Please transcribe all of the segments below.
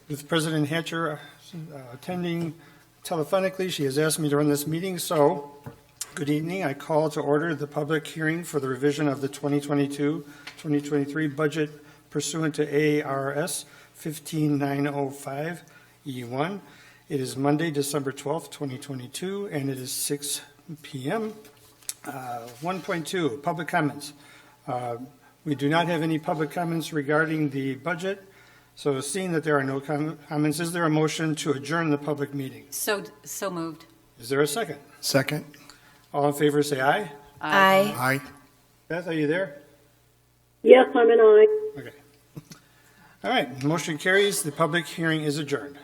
With President Hatcher attending telephonically, she has asked me to run this meeting, so good evening. I call to order the public hearing for the revision of the 2022-2023 budget pursuant to ARS 15905 E1. It is Monday, December 12th, 2022, and it is 6 p.m. 1.2, public comments. We do not have any public comments regarding the budget. So seeing that there are no comments, is there a motion to adjourn the public meeting? So moved. Is there a second? Second. All in favor say aye. Aye. Aye. Beth, are you there? Yes, I'm an aye. Okay. All right, motion carries. The public hearing is adjourned.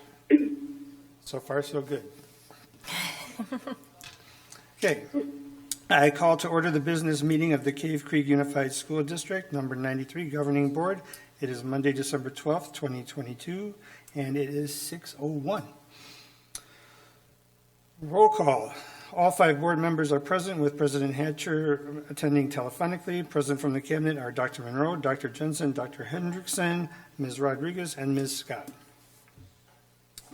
So far, so good. Okay. I call to order the business meeting of the Cave Creek Unified School District, number 93, Governing Board. It is Monday, December 12th, 2022, and it is 6:01. Roll call. All 5 board members are present, with President Hatcher attending telephonically. Present from the cabinet are Dr. Monroe, Dr. Jensen, Dr. Hendrickson, Ms. Rodriguez, and Ms. Scott.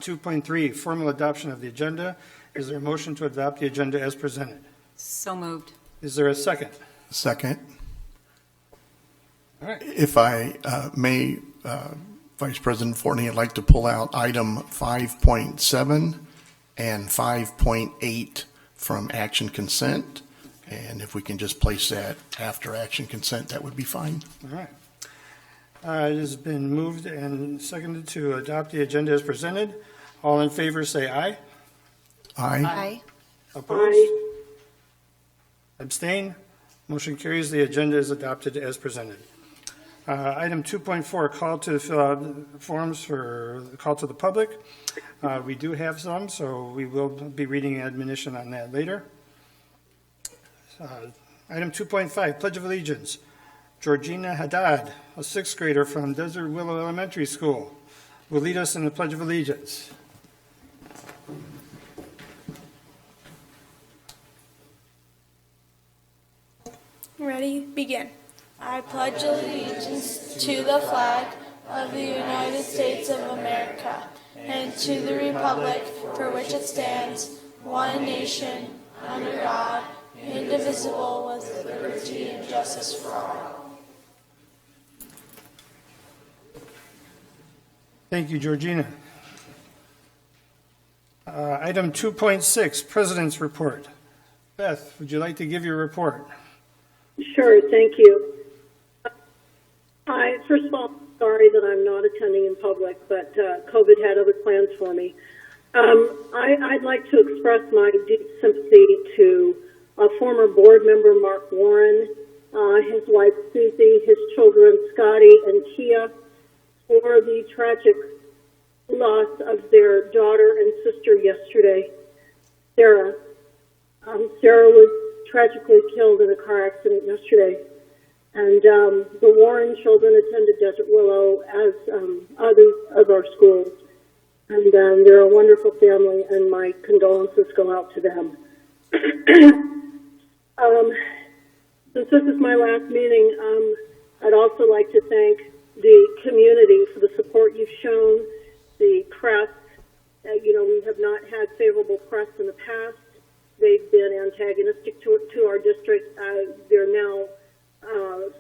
2.3, formal adoption of the agenda. Is there a motion to adopt the agenda as presented? So moved. Is there a second? Second. All right. If I may, Vice President Fortney, I'd like to pull out item 5.7 and 5.8 from action consent. And if we can just place that after action consent, that would be fine. All right. It has been moved and seconded to adopt the agenda as presented. All in favor say aye. Aye. Aye. Opposed? Aye. Abstain? Motion carries. The agenda is adopted as presented. Item 2.4, call to fill out forms for the call to the public. We do have some, so we will be reading admonition on that later. Item 2.5, Pledge of Allegiance. Georgina Haddad, a 6th grader from Desert Willow Elementary School, will lead us in the Pledge of Allegiance. Ready? Begin. I pledge allegiance to the flag of the United States of America and to the republic for which it stands, one nation, under God, indivisible, with liberty and justice for all. Thank you, Georgina. Item 2.6, President's Report. Beth, would you like to give your report? Sure, thank you. First of all, sorry that I'm not attending in public, but COVID had other plans for me. I'd like to express my deep sympathy to former board member Mark Warren, his wife Susie, his children Scotty and Kia, for the tragic loss of their daughter and sister yesterday, Sarah. Sarah was tragically killed in a car accident yesterday. And the Warren children attended Desert Willow, as others of our schools. And they're a wonderful family, and my condolences go out to them. Since this is my last meeting, I'd also like to thank the community for the support you've shown, the press. We have not had favorable press in the past. They've been antagonistic to our district. They're now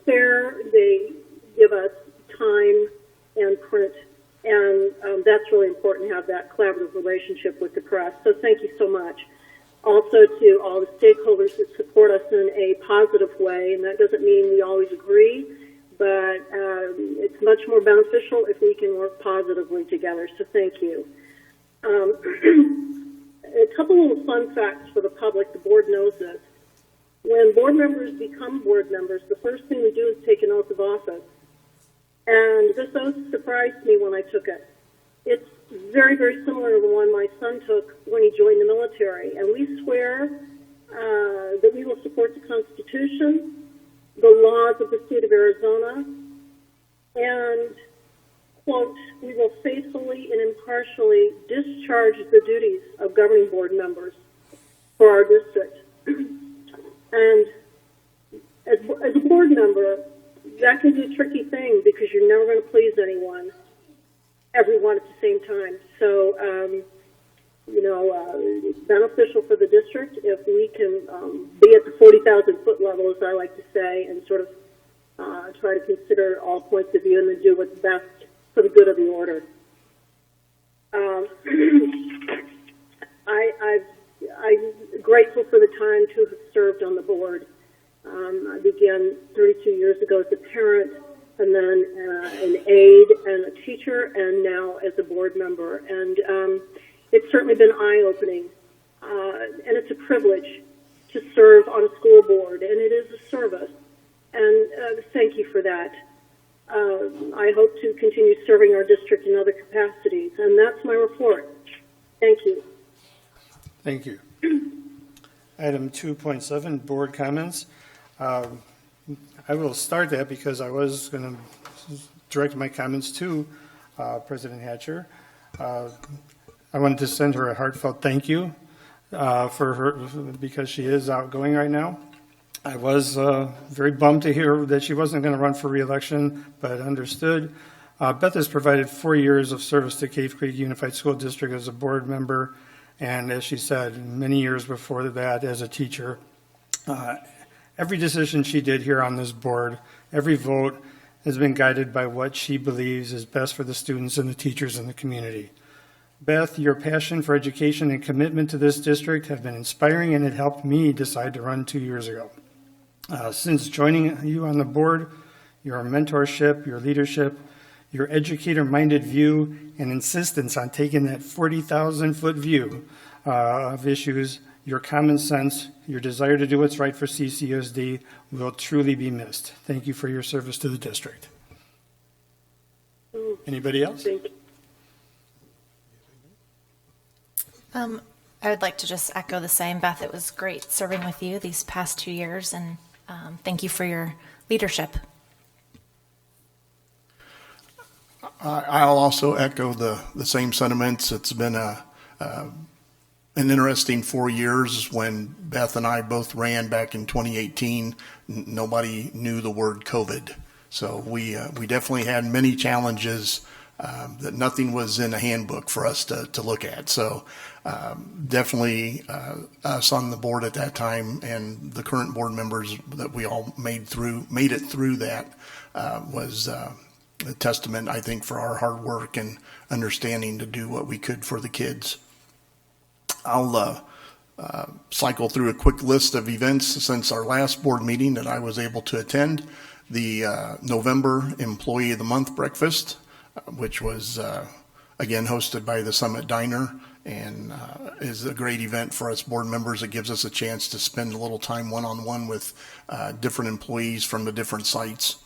fair. They give us time and print, and that's really important to have that collaborative relationship with the press. So thank you so much. Also to all the stakeholders that support us in a positive way, and that doesn't mean we always agree, but it's much more beneficial if we can work positively together. So thank you. A couple little fun facts for the public. The board knows this. When board members become board members, the first thing we do is take an oath of office. And this oath surprised me when I took it. It's very, very similar to the one my son took when he joined the military. And we swear that we will support the Constitution, the laws of the state of Arizona, and, quote, we will faithfully and impartially discharge the duties of governing board members for our district. And as a board member, that can be a tricky thing because you're never going to please anyone. everyone at the same time. So, it's beneficial for the district if we can be at the 40,000 foot level, as I like to say, and sort of try to consider all points of view and then do what's best for the good of the order. I'm grateful for the time to have served on the board. I began 32 years ago as a parent, and then an aide and a teacher, and now as a board member. And it's certainly been eye-opening, and it's a privilege to serve on a school board, and it is a service. And thank you for that. I hope to continue serving our district in other capacities, and that's my report. Thank you. Thank you. Item 2.7, board comments. I will start that because I was going to direct my comments to President Hatcher. I wanted to send her a heartfelt thank you for her, because she is outgoing right now. I was very bummed to hear that she wasn't going to run for re-election, but understood. Beth has provided 4 years of service to Cave Creek Unified School District as a board member, and as she said, many years before that as a teacher. Every decision she did here on this board, every vote, has been guided by what she believes is best for the students and the teachers in the community. Beth, your passion for education and commitment to this district have been inspiring, and it helped me decide to run 2 years ago. Since joining you on the board, your mentorship, your leadership, your educator-minded view, and insistence on taking that 40,000-foot view of issues, your common sense, your desire to do what's right for CCUSD will truly be missed. Thank you for your service to the district. Anybody else? Thank you. I would like to just echo the same. Beth, it was great serving with you these past 2 years, and thank you for your leadership. I'll also echo the same sentiments. It's been an interesting 4 years. When Beth and I both ran back in 2018, nobody knew the word COVID. So we definitely had many challenges that nothing was in a handbook for us to look at. So definitely us on the board at that time and the current board members that we all made it through that was a testament, I think, for our hard work and understanding to do what we could for the kids. I'll cycle through a quick list of events since our last board meeting that I was able to attend. The November Employee of the Month breakfast, which was again hosted by the Summit Diner, and is a great event for us board members. It gives us a chance to spend a little time one-on-one with different employees from the different sites.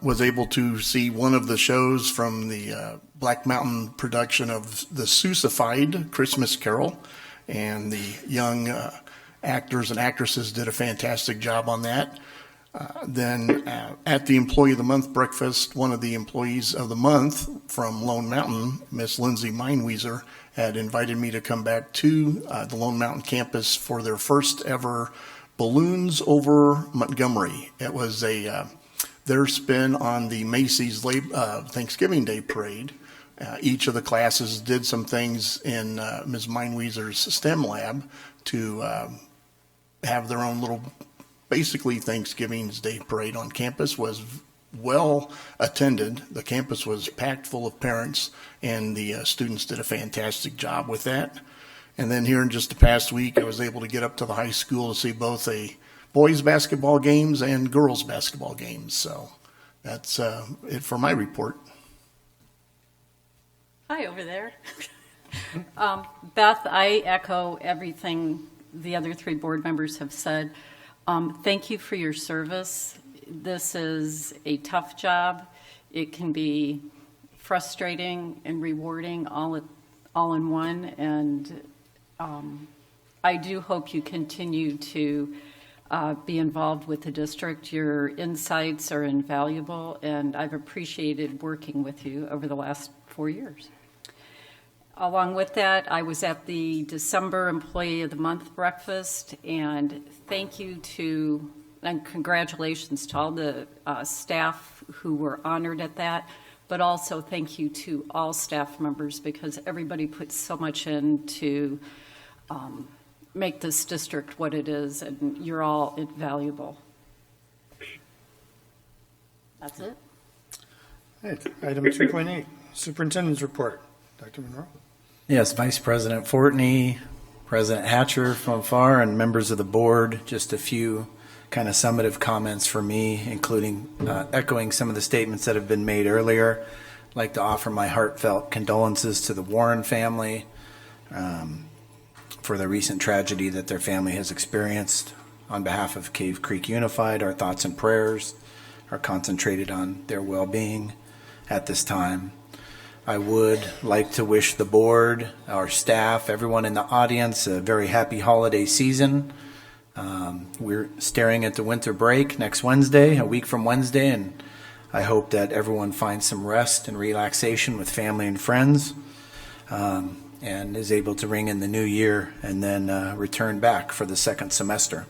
Was able to see one of the shows from the Black Mountain production of the Seussified Christmas Carol, and the young actors and actresses did a fantastic job on that. Then at the Employee of the Month breakfast, one of the employees of the month from Lone Mountain, Miss Lindsay Meinwieser, had invited me to come back to the Lone Mountain campus for their first ever Balloons Over Montgomery. It was their spin on the Macy's Thanksgiving Day Parade. Each of the classes did some things in Ms. Meinwieser's STEM lab to have their own little, basically Thanksgiving's Day Parade on campus. Was well attended. The campus was packed full of parents, and the students did a fantastic job with that. And then here in just the past week, I was able to get up to the high school to see both a boys basketball games and girls basketball games. So that's it for my report. Hi, over there. Beth, I echo everything the other three board members have said. Thank you for your service. This is a tough job. It can be frustrating and rewarding all in one. And I do hope you continue to be involved with the district. Your insights are invaluable, and I've appreciated working with you over the last 4 years. Along with that, I was at the December Employee of the Month breakfast, and thank you and congratulations to all the staff who were honored at that. but also thank you to all staff members because everybody puts so much in to make this district what it is, and you're all invaluable. That's it. Right. Item 2.8, Superintendent's Report. Dr. Monroe? Yes, Vice President Fortney, President Hatcher from afar, and members of the board, just a few kind of summative comments for me, including echoing some of the statements that have been made earlier. I'd like to offer my heartfelt condolences to the Warren family for the recent tragedy that their family has experienced. On behalf of Cave Creek Unified, our thoughts and prayers are concentrated on their well-being at this time. I would like to wish the board, our staff, everyone in the audience a very happy holiday season. We're staring at the winter break next Wednesday, a week from Wednesday, and I hope that everyone finds some rest and relaxation with family and friends and is able to ring in the new year and then return back for the second semester.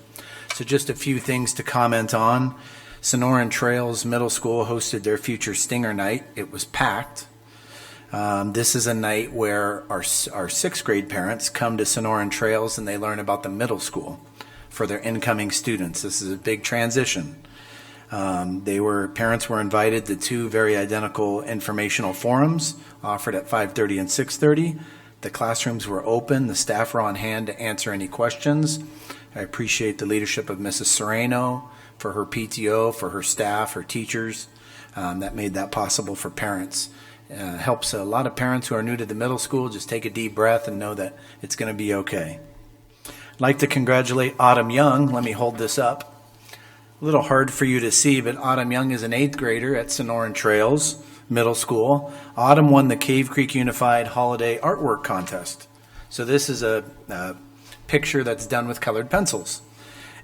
So just a few things to comment on. Sonoran Trails Middle School hosted their Future Stinger Night. It was packed. This is a night where our sixth grade parents come to Sonoran Trails and they learn about the middle school for their incoming students. This is a big transition. Parents were invited to two very identical informational forums offered at 5:30 and 6:30. The classrooms were open. The staff were on hand to answer any questions. I appreciate the leadership of Mrs. Sereno, for her PTO, for her staff, her teachers, that made that possible for parents. Helps a lot of parents who are new to the middle school just take a deep breath and know that it's going to be okay. I'd like to congratulate Autumn Young. Let me hold this up. A little hard for you to see, but Autumn Young is an 8th grader at Sonoran Trails Middle School. Autumn won the Cave Creek Unified Holiday Artwork Contest. So this is a picture that's done with colored pencils.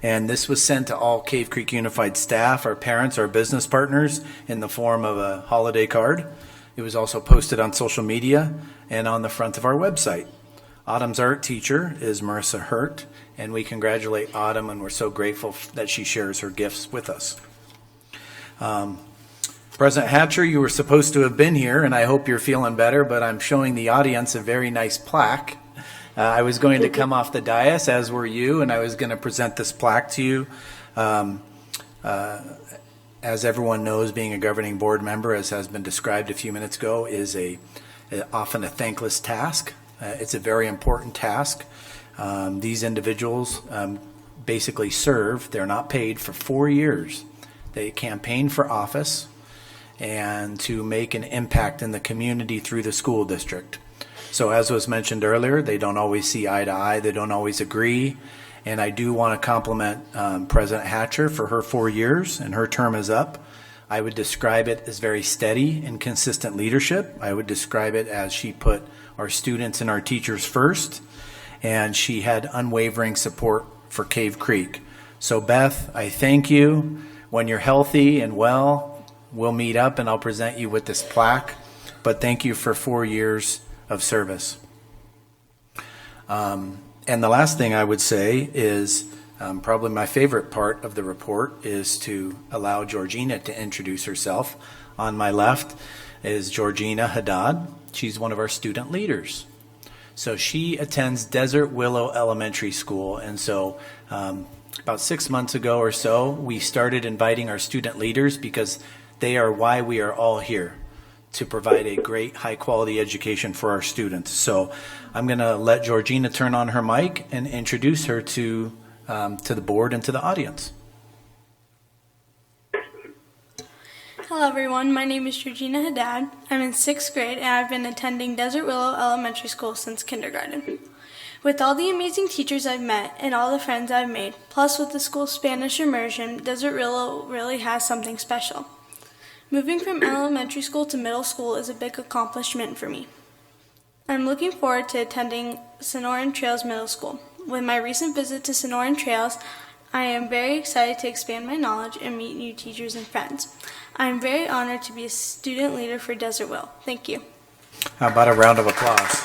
And this was sent to all Cave Creek Unified staff, our parents, our business partners in the form of a holiday card. It was also posted on social media and on the front of our website. Autumn's art teacher is Marissa Hurt, and we congratulate Autumn, and we're so grateful that she shares her gifts with us. President Hatcher, you were supposed to have been here, and I hope you're feeling better, but I'm showing the audience a very nice plaque. I was going to come off the dais, as were you, and I was going to present this plaque to you. As everyone knows, being a governing board member, as has been described a few minutes ago, is often a thankless task. It's a very important task. These individuals basically serve, they're not paid, for 4 years. They campaign for office and to make an impact in the community through the school district. So as was mentioned earlier, they don't always see eye to eye, they don't always agree, and I do want to compliment President Hatcher for her 4 years, and her term is up. I would describe it as very steady and consistent leadership. I would describe it as she put our students and our teachers first, and she had unwavering support for Cave Creek. So Beth, I thank you. When you're healthy and well, we'll meet up and I'll present you with this plaque, but thank you for 4 years of service. And the last thing I would say is probably my favorite part of the report is to allow Georgina to introduce herself. On my left is Georgina Haddad. She's one of our student leaders. So she attends Desert Willow Elementary School, and so about 6 months ago or so, we started inviting our student leaders because they are why we are all here, to provide a great high-quality education for our students. So I'm going to let Georgina turn on her mic and introduce her to the board and to the audience. Hello everyone, my name is Georgina Haddad. I'm in 6th grade and I've been attending Desert Willow Elementary School since kindergarten. With all the amazing teachers I've met and all the friends I've made, plus with the school's Spanish immersion, Desert Willow really has something special. Moving from elementary school to middle school is a big accomplishment for me. I'm looking forward to attending Sonoran Trails Middle School. With my recent visit to Sonoran Trails, I am very excited to expand my knowledge and meet new teachers and friends. I am very honored to be a student leader for Desert Willow. Thank you. How about a round of applause?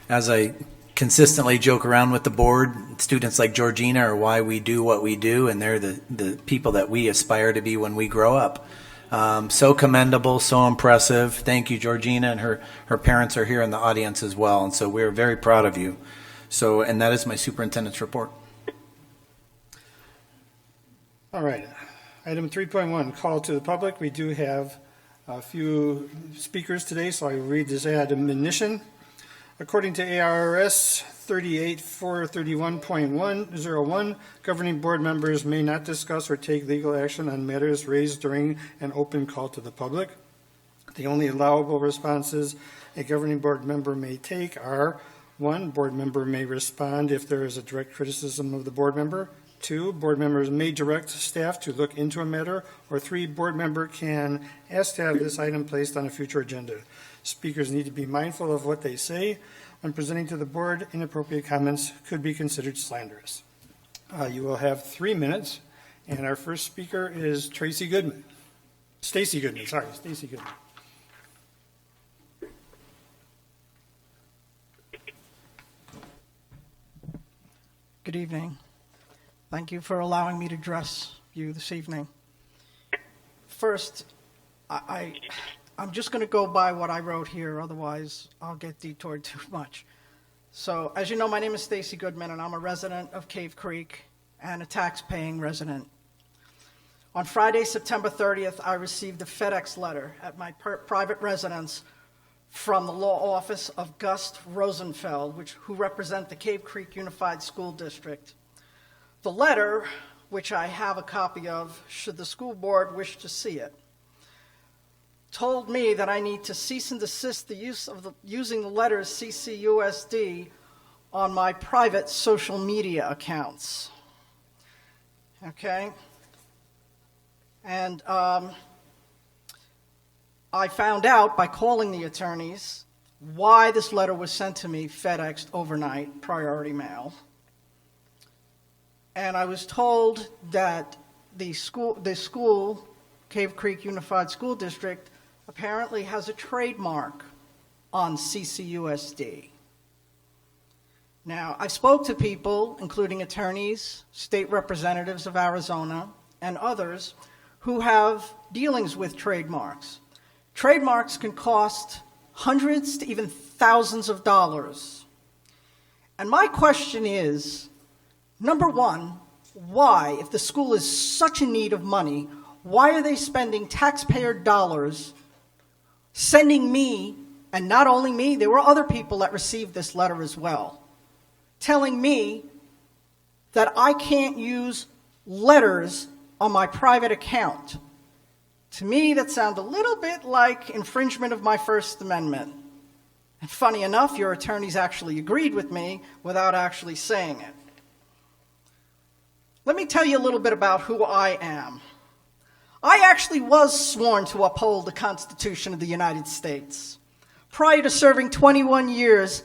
As I consistently joke around with the board. Students like Georgina are why we do what we do, and they're the people that we aspire to be when we grow up. So commendable, so impressive. Thank you, Georgina, and her parents are here in the audience as well, and so we're very proud of you. So, and that is my superintendent's report. All right. Item 3.1, call to the public. We do have a few speakers today, so I will read this admonition. According to ARS 38431.101, governing board members may not discuss or take legal action on matters raised during an open call to the public. The only allowable responses a governing board member may take are: 1, board member may respond if there is a direct criticism of the board member. 2, board members may direct staff to look into a matter. Or 3, board member can ask to have this item placed on a future agenda. Speakers need to be mindful of what they say. When presenting to the board, inappropriate comments could be considered slanderous. You will have 3 minutes, and our first speaker is Stacy Goodman. Good evening. Thank you for allowing me to address you this evening. First, I'm just going to go by what I wrote here, otherwise I'll get detoured too much. So, as you know, my name is Stacy Goodman, and I'm a resident of Cave Creek and a tax-paying resident. On Friday, September 30th, I received a FedEx letter at my private residence from the law office of Gust Rosenfeld, who represent the Cave Creek Unified School District. The letter, which I have a copy of, should the school board wish to see it, told me that I need to cease and desist the use of using the letters CCUSD on my private social media accounts. Okay? And I found out by calling the attorneys why this letter was sent to me FedExed overnight, priority mail. And I was told that the school, Cave Creek Unified School District, apparently has a trademark on CCUSD. Now, I spoke to people, including attorneys, state representatives of Arizona, and others who have dealings with trademarks. Trademarks can cost hundreds to even thousands of dollars. And my question is, number one, why, if the school is such in need of money, why are they spending taxpayer dollars sending me, and not only me, there were other people that received this letter as well, telling me that I can't use letters on my private account? To me, that sounds a little bit like infringement of my First Amendment. And funny enough, your attorneys actually agreed with me without actually saying it. Let me tell you a little bit about who I am. I actually was sworn to uphold the Constitution of the United States. Prior to serving 21 years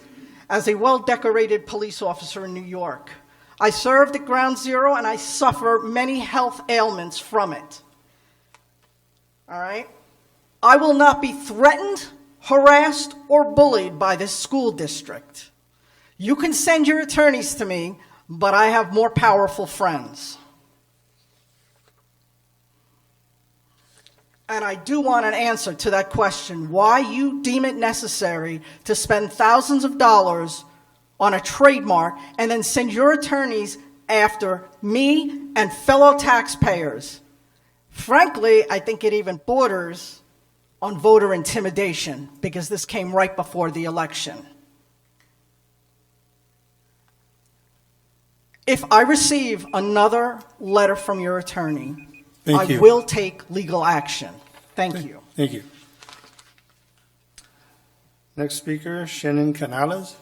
as a well-decorated police officer in New York, I served at Ground Zero, and I suffer many health ailments from it. All right? I will not be threatened, harassed, or bullied by this school district. You can send your attorneys to me, but I have more powerful friends. And I do want an answer to that question, why you deem it necessary to spend thousands of dollars on a trademark and then send your attorneys after me and fellow taxpayers. Frankly, I think it even borders on voter intimidation, because this came right before the election. If I receive another letter from your attorney, I will take legal action. Thank you. Thank you. Next speaker, Shannon Canales.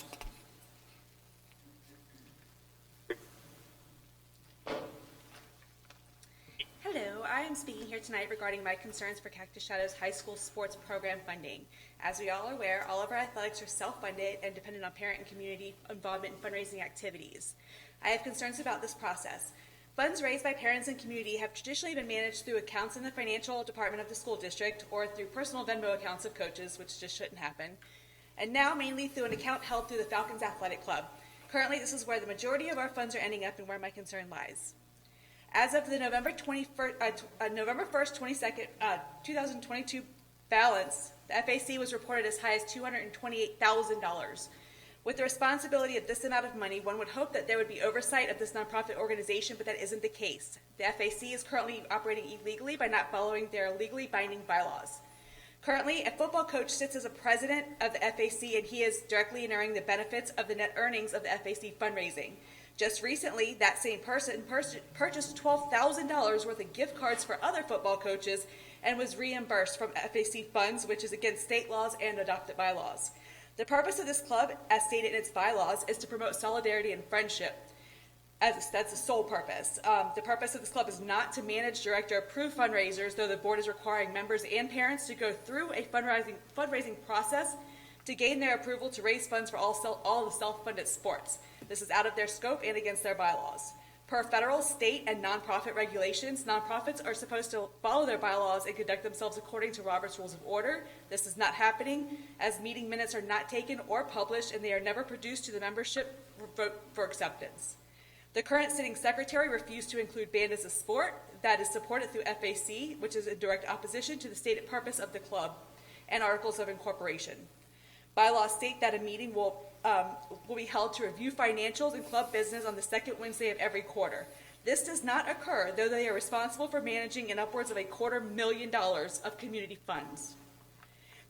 Hello, I am speaking here tonight regarding my concerns for Cactus Shadow's high school sports program funding. As we all are aware, all of our athletics are self-funded and dependent on parent and community involvement in fundraising activities. I have concerns about this process. Funds raised by parents and community have traditionally been managed through accounts in the financial department of the school district or through personal Venmo accounts of coaches, which just shouldn't happen. and now mainly through an account held through the Falcons Athletic Club. Currently, this is where the majority of our funds are ending up and where my concern lies. As of the November 1st, 2022 balance, the FAC was reported as high as $228,000. With the responsibility of this amount of money, one would hope that there would be oversight of this nonprofit organization, but that isn't the case. The FAC is currently operating illegally by not following their legally binding bylaws. Currently, a football coach sits as a president of the FAC, and he is directly earning the benefits of the net earnings of the FAC fundraising. Just recently, that same person purchased $12,000 worth of gift cards for other football coaches and was reimbursed from FAC funds, which is against state laws and adopted bylaws. The purpose of this club, as stated in its bylaws, is to promote solidarity and friendship. That's the sole purpose. The purpose of this club is not to manage, direct, or approve fundraisers, though the board is requiring members and parents to go through a fundraising process to gain their approval to raise funds for all the self-funded sports. This is out of their scope and against their bylaws. Per federal, state, and nonprofit regulations, nonprofits are supposed to follow their bylaws and conduct themselves according to Robert's Rules of Order. This is not happening, as meeting minutes are not taken or published, and they are never produced to the membership for acceptance. The current sitting secretary refused to include band as a sport that is supported through FAC, which is in direct opposition to the stated purpose of the club and articles of incorporation. Bylaws state that a meeting will be held to review financials and club business on the second Wednesday of every quarter. This does not occur, though they are responsible for managing in upwards of $250,000 of community funds.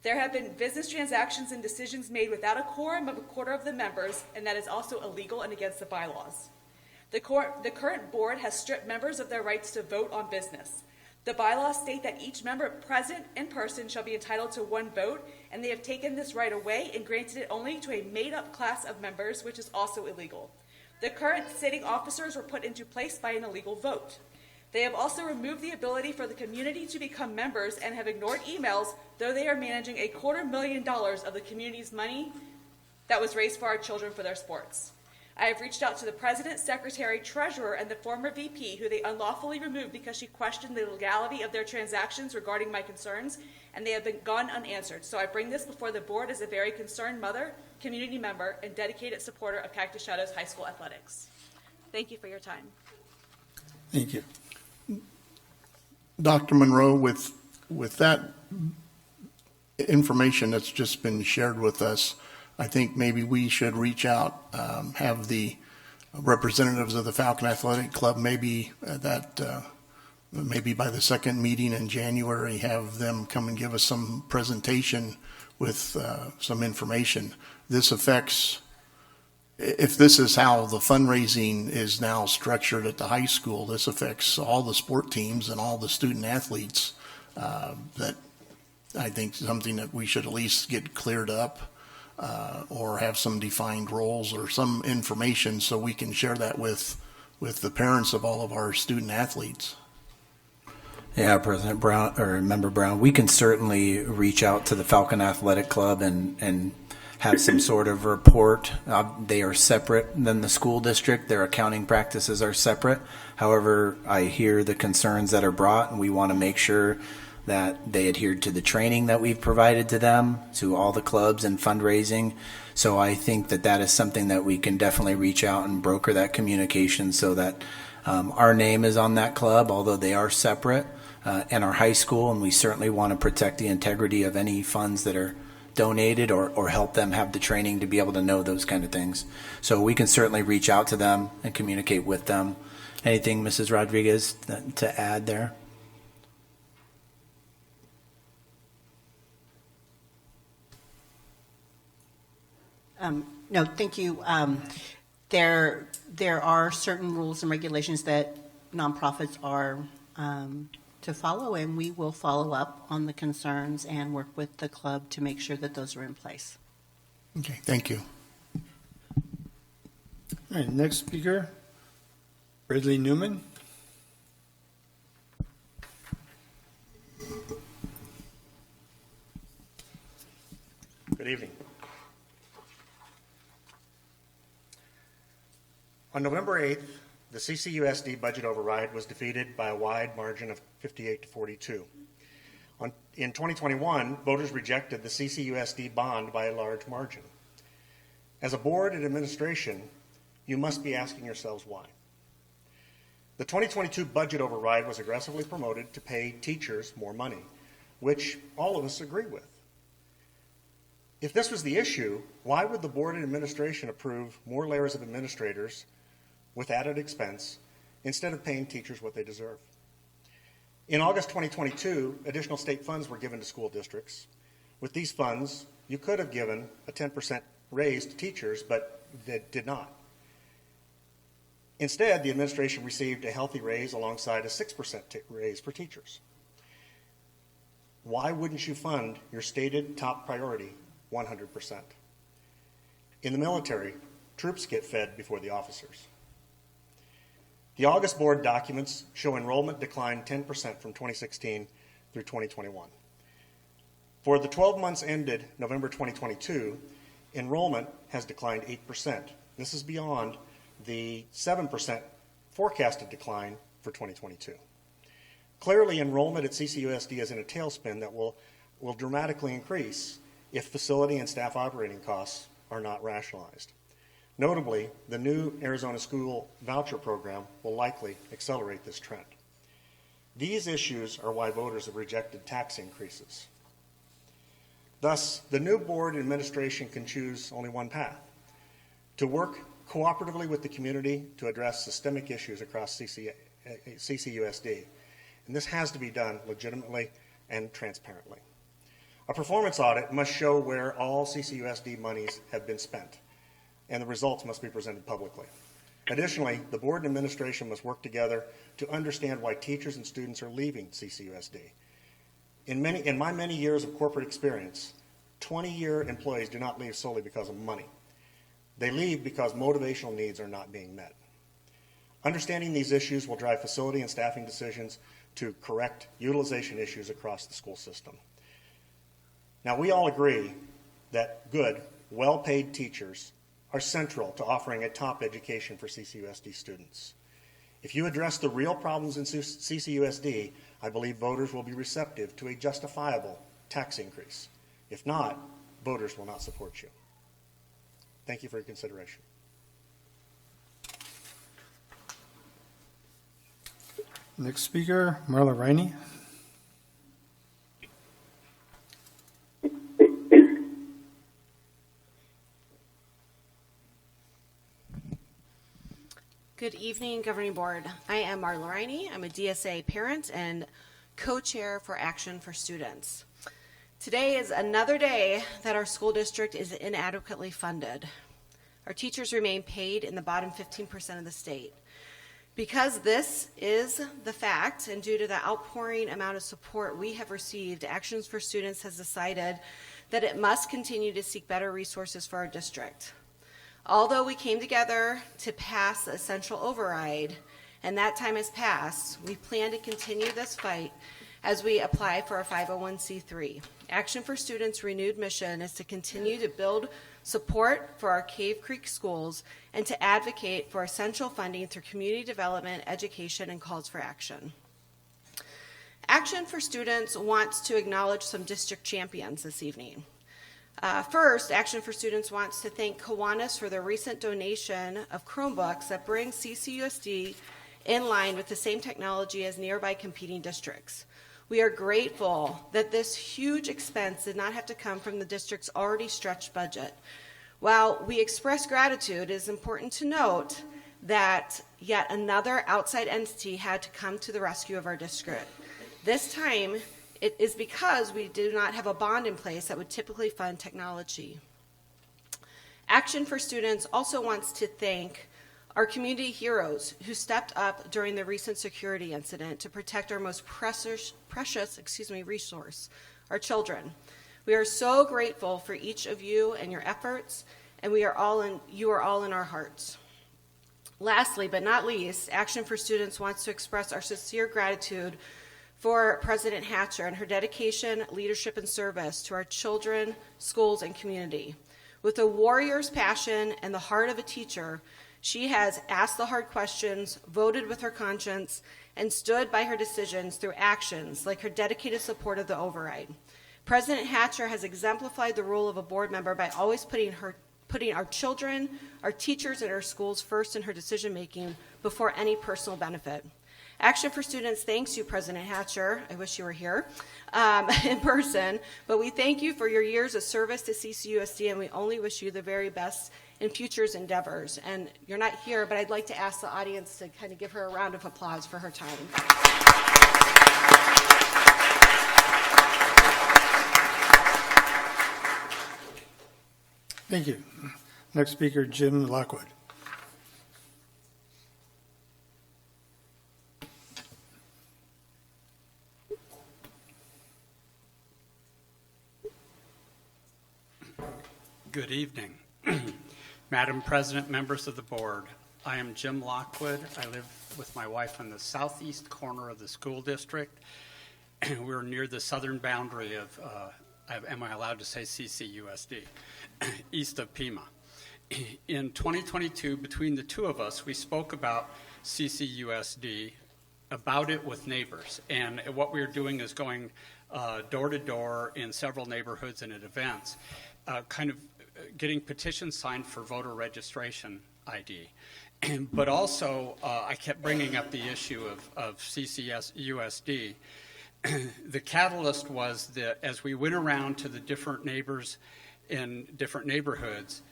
There have been business transactions and decisions made without a quorum of a quarter of the members, and that is also illegal and against the bylaws. The current board has stripped members of their rights to vote on business. The bylaws state that each member present in person shall be entitled to one vote, and they have taken this right away and granted it only to a made-up class of members, which is also illegal. The current sitting officers were put into place by an illegal vote. They have also removed the ability for the community to become members and have ignored emails, though they are managing $250,000 of the community's money that was raised for our children for their sports. I have reached out to the president, secretary, treasurer, and the former VP, who they unlawfully removed because she questioned the legality of their transactions regarding my concerns, and they have been gone unanswered. So I bring this before the board as a very concerned mother, community member, and dedicated supporter of Cactus Shadows High School athletics. Thank you for your time. Thank you. Dr. Monroe, with that information that's just been shared with us, I think maybe we should reach out, have the representatives of the Falcon Athletic Club, maybe maybe by the second meeting in January, have them come and give us some presentation with some information. This affects, if this is how the fundraising is now structured at the high school, this affects all the sport teams and all the student athletes. That I think something that we should at least get cleared up. Or have some defined roles or some information so we can share that with the parents of all of our student athletes. Yeah, President Brown, or Member Brown, we can certainly reach out to the Falcon Athletic Club and have some sort of report. They are separate than the school district. Their accounting practices are separate. However, I hear the concerns that are brought, and we want to make sure that they adhered to the training that we've provided to them, to all the clubs and fundraising. So I think that is something that we can definitely reach out and broker that communication so that our name is on that club, although they are separate, and our high school, and we certainly want to protect the integrity of any funds that are donated or help them have the training to be able to know those kind of things. So we can certainly reach out to them and communicate with them. Anything, Mrs. Rodriguez, to add there? No, thank you. There are certain rules and regulations that nonprofits are to follow, and we will follow up on the concerns and work with the club to make sure that those are in place. Okay, thank you. All right, next speaker, Ridley Newman. Good evening. On November 8th, the CCUSD budget override was defeated by a wide margin of 58 to 42. In 2021, voters rejected the CCUSD bond by a large margin. As a board and administration, you must be asking yourselves why. The 2022 budget override was aggressively promoted to pay teachers more money, which all of us agree with. If this was the issue, why would the board and administration approve more layers of administrators with added expense instead of paying teachers what they deserve? In August 2022, additional state funds were given to school districts. With these funds, you could have given a 10% raise to teachers, but they did not. Instead, the administration received a healthy raise alongside a 6% raise for teachers. Why wouldn't you fund your stated top priority 100%? In the military, troops get fed before the officers. The August board documents show enrollment declined 10% from 2016 through 2021. For the 12 months ended November 2022, enrollment has declined 8%. This is beyond the 7% forecasted decline for 2022. Clearly, enrollment at CCUSD is in a tailspin that will dramatically increase if facility and staff operating costs are not rationalized. Notably, the new Arizona School Voucher Program will likely accelerate this trend. These issues are why voters have rejected tax increases. Thus, the new board and administration can choose only one path: to work cooperatively with the community to address systemic issues across CCUSD. And this has to be done legitimately and transparently. A performance audit must show where all CCUSD monies have been spent, and the results must be presented publicly. Additionally, the board and administration must work together to understand why teachers and students are leaving CCUSD. In my many years of corporate experience, 20-year employees do not leave solely because of money. They leave because motivational needs are not being met. Understanding these issues will drive facility and staffing decisions to correct utilization issues across the school system. Now, we all agree that good, well-paid teachers are central to offering a top education for CCUSD students. If you address the real problems in CCUSD, I believe voters will be receptive to a justifiable tax increase. If not, voters will not support you. Thank you for your consideration. Next speaker, Marla Riney. Good evening, Governing Board. I am Marla Riney. I'm a DSA parent and co-chair for Action for Students. Today is another day that our school district is inadequately funded. Our teachers remain paid in the bottom 15% of the state. Because this is the fact, and due to the outpouring amount of support we have received, Actions for Students has decided that it must continue to seek better resources for our district. Although we came together to pass the essential override, and that time has passed, we plan to continue this fight as we apply for our 501c3. Action for Students' renewed mission is to continue to build support for our Cave Creek schools and to advocate for essential funding through community development, education, and calls for action. Action for Students wants to acknowledge some district champions this evening. First, Action for Students wants to thank Kiwanis for their recent donation of Chromebooks that bring CCUSD in line with the same technology as nearby competing districts. We are grateful that this huge expense did not have to come from the district's already stretched budget. While we express gratitude, it is important to note that yet another outside entity had to come to the rescue of our district. This time, it is because we do not have a bond in place that would typically fund technology. Action for Students also wants to thank our community heroes who stepped up during the recent security incident to protect our most precious resource, our children. We are so grateful for each of you and your efforts, and you are all in our hearts. Lastly, but not least, Action for Students wants to express our sincere gratitude for President Hatcher and her dedication, leadership, and service to our children, schools, and community. With a warrior's passion and the heart of a teacher, She has asked the hard questions, voted with her conscience, and stood by her decisions through actions like her dedicated support of the override. President Hatcher has exemplified the role of a board member by always putting our children, our teachers, and our schools first in her decision-making before any personal benefit. Action for Students thanks you, President Hatcher. I wish you were here in person, but we thank you for your years of service to CCUSD, and we only wish you the very best in future's endeavors. And you're not here, but I'd like to ask the audience to kind of give her a round of applause for her time. Thank you. Next speaker, Jim Lockwood. Good evening. Madam President, members of the board, I am Jim Lockwood. I live with my wife on the southeast corner of the school district. We're near the southern boundary of, am I allowed to say CCUSD, east of Pima. In 2022, between the two of us, we spoke about CCUSD, about it with neighbors. And what we're doing is going door to door in several neighborhoods and at events, kind of getting petitions signed for voter registration ID. But also, I kept bringing up the issue of CCUSD. The catalyst was that as we went around to the different neighbors in different neighborhoods,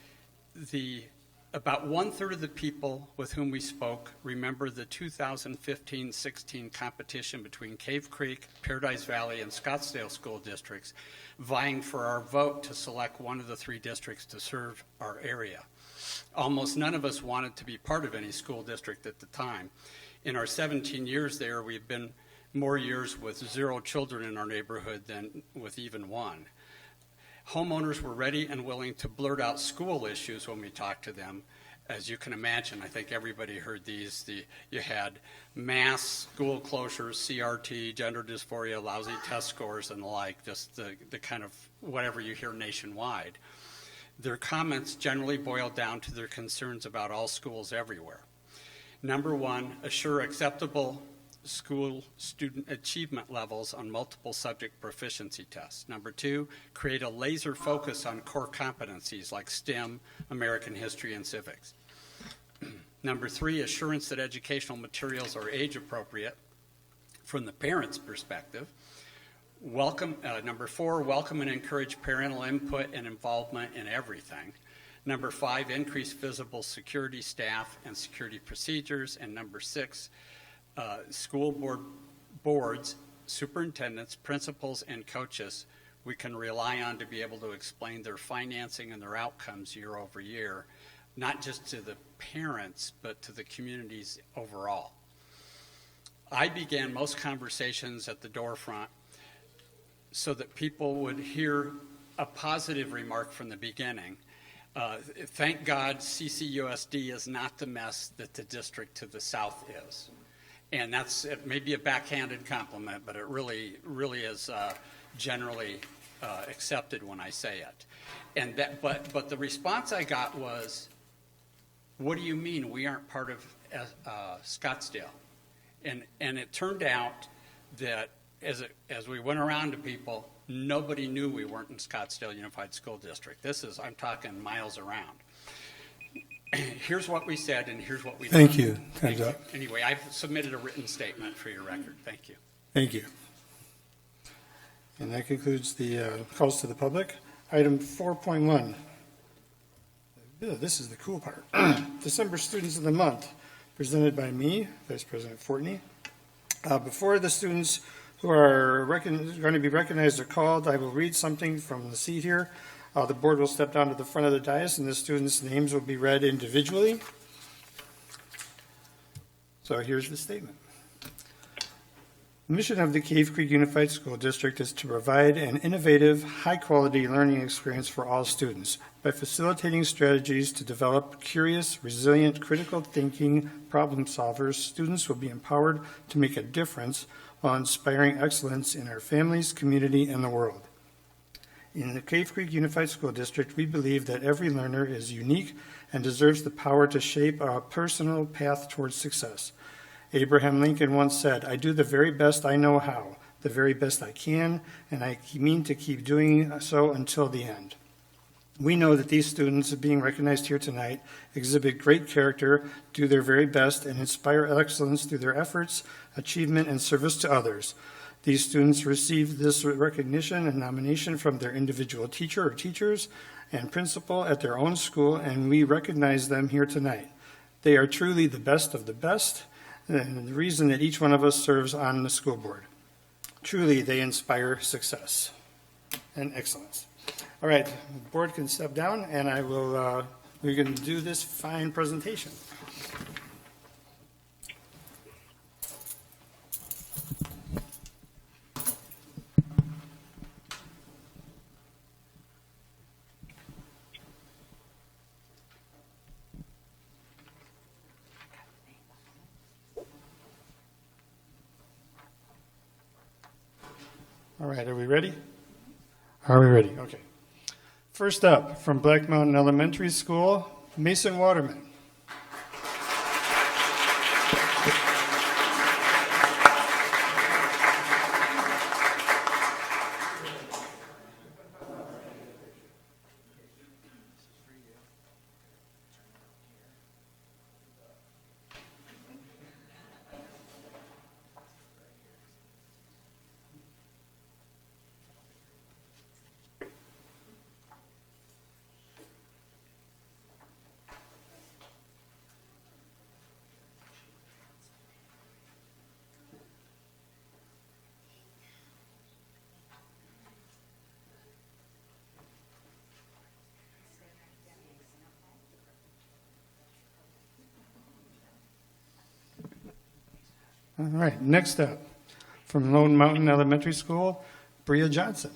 about 1/3 of the people with whom we spoke remember the 2015-16 competition between Cave Creek, Paradise Valley, and Scottsdale school districts, vying for our vote to select one of the 3 districts to serve our area. Almost none of us wanted to be part of any school district at the time. In our 17 years there, we've been more years with 0 children in our neighborhood than with even 1. Homeowners were ready and willing to blurt out school issues when we talked to them. As you can imagine, I think everybody heard these. You had mass school closures, CRT, gender dysphoria, lousy test scores, and the like, just the kind of whatever you hear nationwide. Their comments generally boiled down to their concerns about all schools everywhere. Number 1, assure acceptable school student achievement levels on multiple subject proficiency tests. Number 2, create a laser focus on core competencies like STEM, American history, and civics. Number 3, assurance that educational materials are age appropriate from the parent's perspective. Number 4, welcome and encourage parental input and involvement in everything. Number 5, increase visible security staff and security procedures. And number 6, school boards, superintendents, principals, and coaches we can rely on to be able to explain their financing and their outcomes year over year, not just to the parents, but to the communities overall. I began most conversations at the door front so that people would hear a positive remark from the beginning. Thank God CCUSD is not the mess that the district to the south is. And that's maybe a backhanded compliment, but it really is generally accepted when I say it. And but the response I got was, "What do you mean we aren't part of Scottsdale?" And it turned out that as we went around to people, nobody knew we weren't in Scottsdale Unified School District. I'm talking miles around. Here's what we said, and here's what we did. Thank you. Time's up. Anyway, I've submitted a written statement for your record. Thank you. Thank you. And that concludes the calls to the public. Item 4.1. This is the cool part. December Students of the Month, presented by me, Vice President Fortney. Before the students who are going to be recognized are called, I will read something from the seat here. The board will step down to the front of the dais, and the students' names will be read individually. So here's the statement. The mission of the Cave Creek Unified School District is to provide an innovative, high-quality learning experience for all students by facilitating strategies to develop curious, resilient, critical thinking problem solvers. Students will be empowered to make a difference while inspiring excellence in our families, community, and the world. In the Cave Creek Unified School District, we believe that every learner is unique and deserves the power to shape a personal path towards success. Abraham Lincoln once said, "I do the very best I know how, the very best I can, and I mean to keep doing so until the end." We know that these students being recognized here tonight exhibit great character, do their very best, and inspire excellence through their efforts, achievement, and service to others. These students receive this recognition and nomination from their individual teacher or teachers and principal at their own school, and we recognize them here tonight. They are truly the best of the best, and the reason that each one of us serves on the school board. Truly, they inspire success and excellence. All right, the board can step down, and we can do this fine presentation. All right, are we ready? Are we ready? Okay. First up, from Black Mountain Elementary School, Mason Waterman. All right, next up, from Lone Mountain Elementary School, Bria Johnson.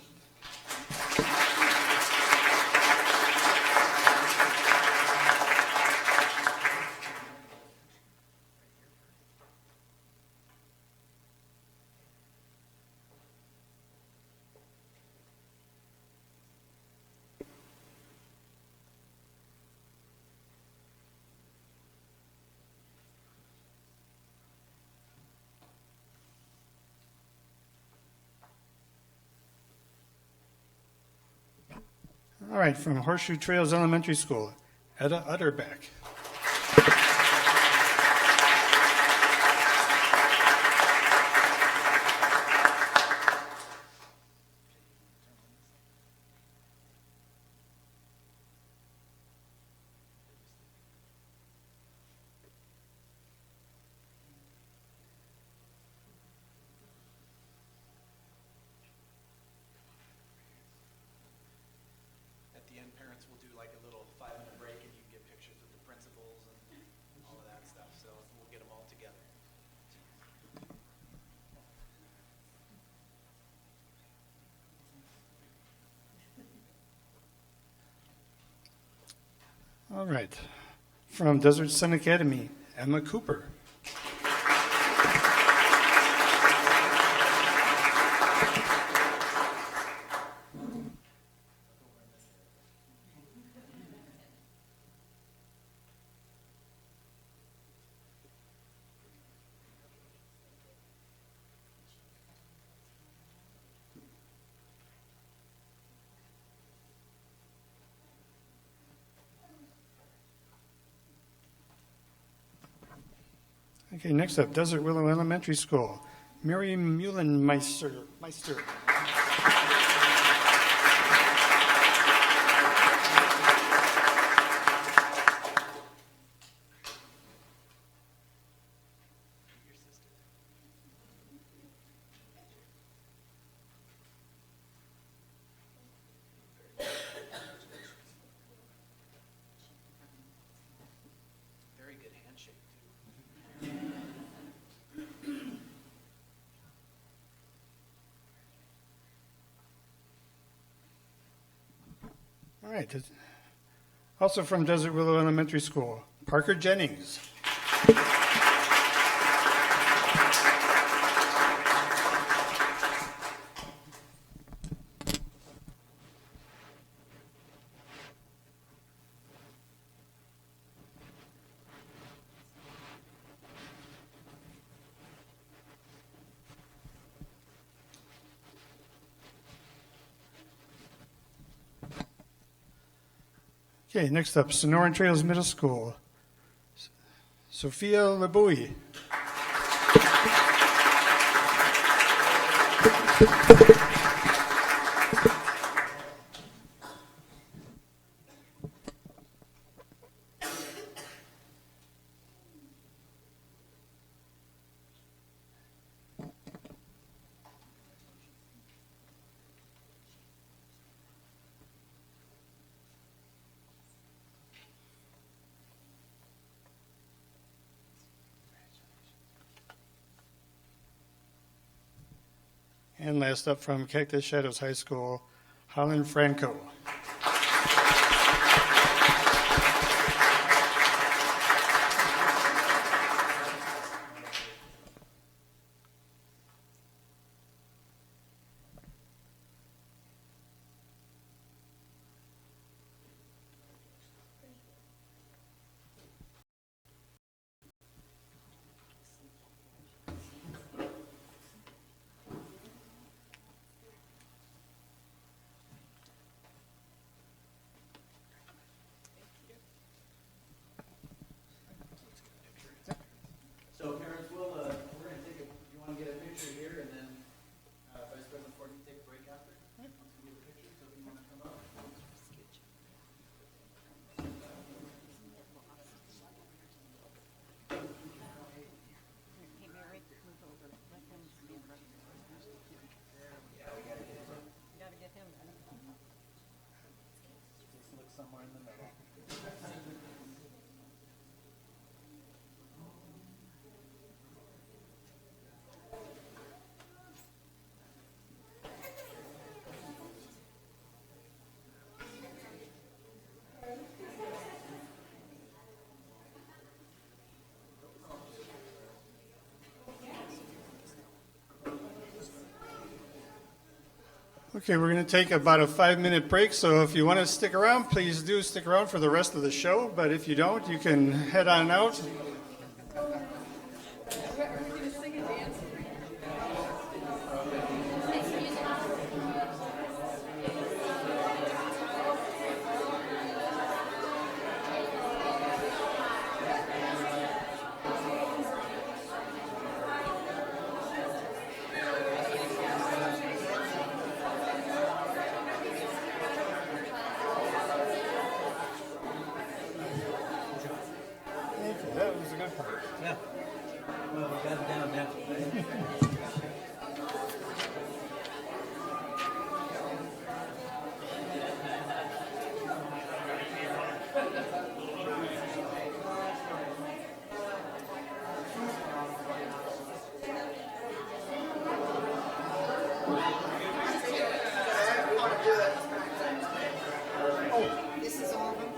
All right, from Horseshoe Trails Elementary School, Etta Utterback. Parents will do like a little 5-minute break and you can get pictures with the principals and all of that stuff. So we'll get them all together. All right, from Desert Sun Academy, Emma Cooper. Okay, next up, Desert Willow Elementary School, Mary Muhlenmeister. Very good handshake, too. All right, also from Desert Willow Elementary School, Parker Jennings. Okay, next up, Sonoran Trails Middle School. Sophia Labouie. And last up from Cactus Shadows High School, Holland Franco. So parents, we're going to take you want to get a picture here, and then Vice President Ford can take a break after? Once we get a picture, so if you want to come up. Look somewhere in the middle. Okay, we're going to take about a 5-minute break, so if you want to stick around, please do stick around for the rest of the show, but if you don't, you can head on out. That was a good part. Yeah. Well, we got it down now. This is all of them?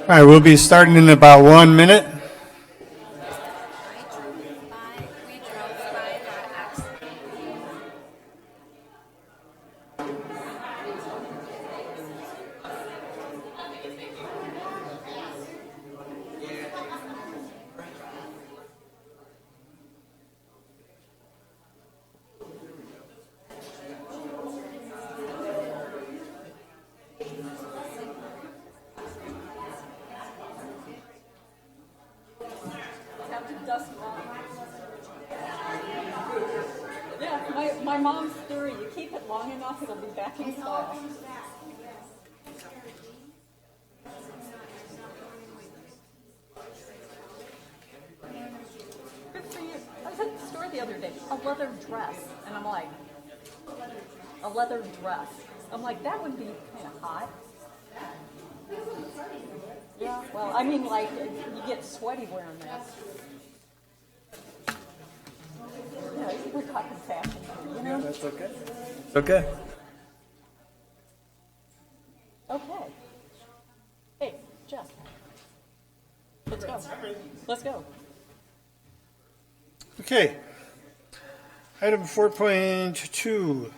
All right, we'll be starting in about 1 minute. Yeah, my mom's theory, you keep it long enough, it'll be back in style. Good for you. I was at the store the other day, a leather dress, and I'm like, a leather dress. I'm like, that would be kind of hot. Yeah, well, I mean, like, you get sweaty wearing that. Yeah, we're talking fashion here, you know? That's okay. It's okay. Okay. Hey, Jeff. Let's go. Let's go. Okay. Item 4.2,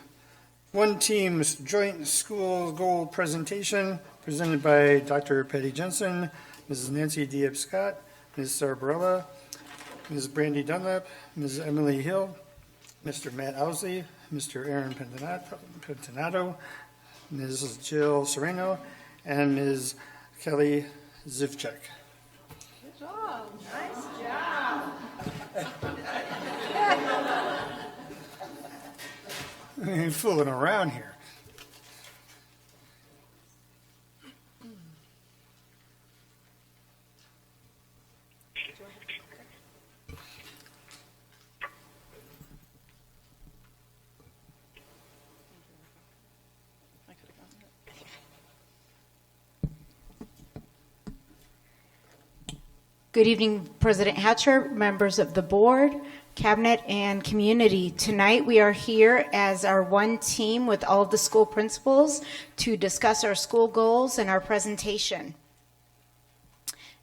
One Team's Joint School Goal Presentation, presented by Dr. Patty Jensen, Mrs. Nancy Diep Scott, Ms. Sarah Barella, Ms. Brandy Dunlap, Ms. Emily Hill, Mr. Matt Owsley, Mr. Aaron Pentanato, Mrs. Jill Sereno, and Ms. Kelly Zivchek. Good job. Nice job. I ain't fooling around here. Good evening, President Hatcher, members of the board, cabinet, and community. Tonight we are here as our one team with all of the school principals to discuss our school goals and our presentation.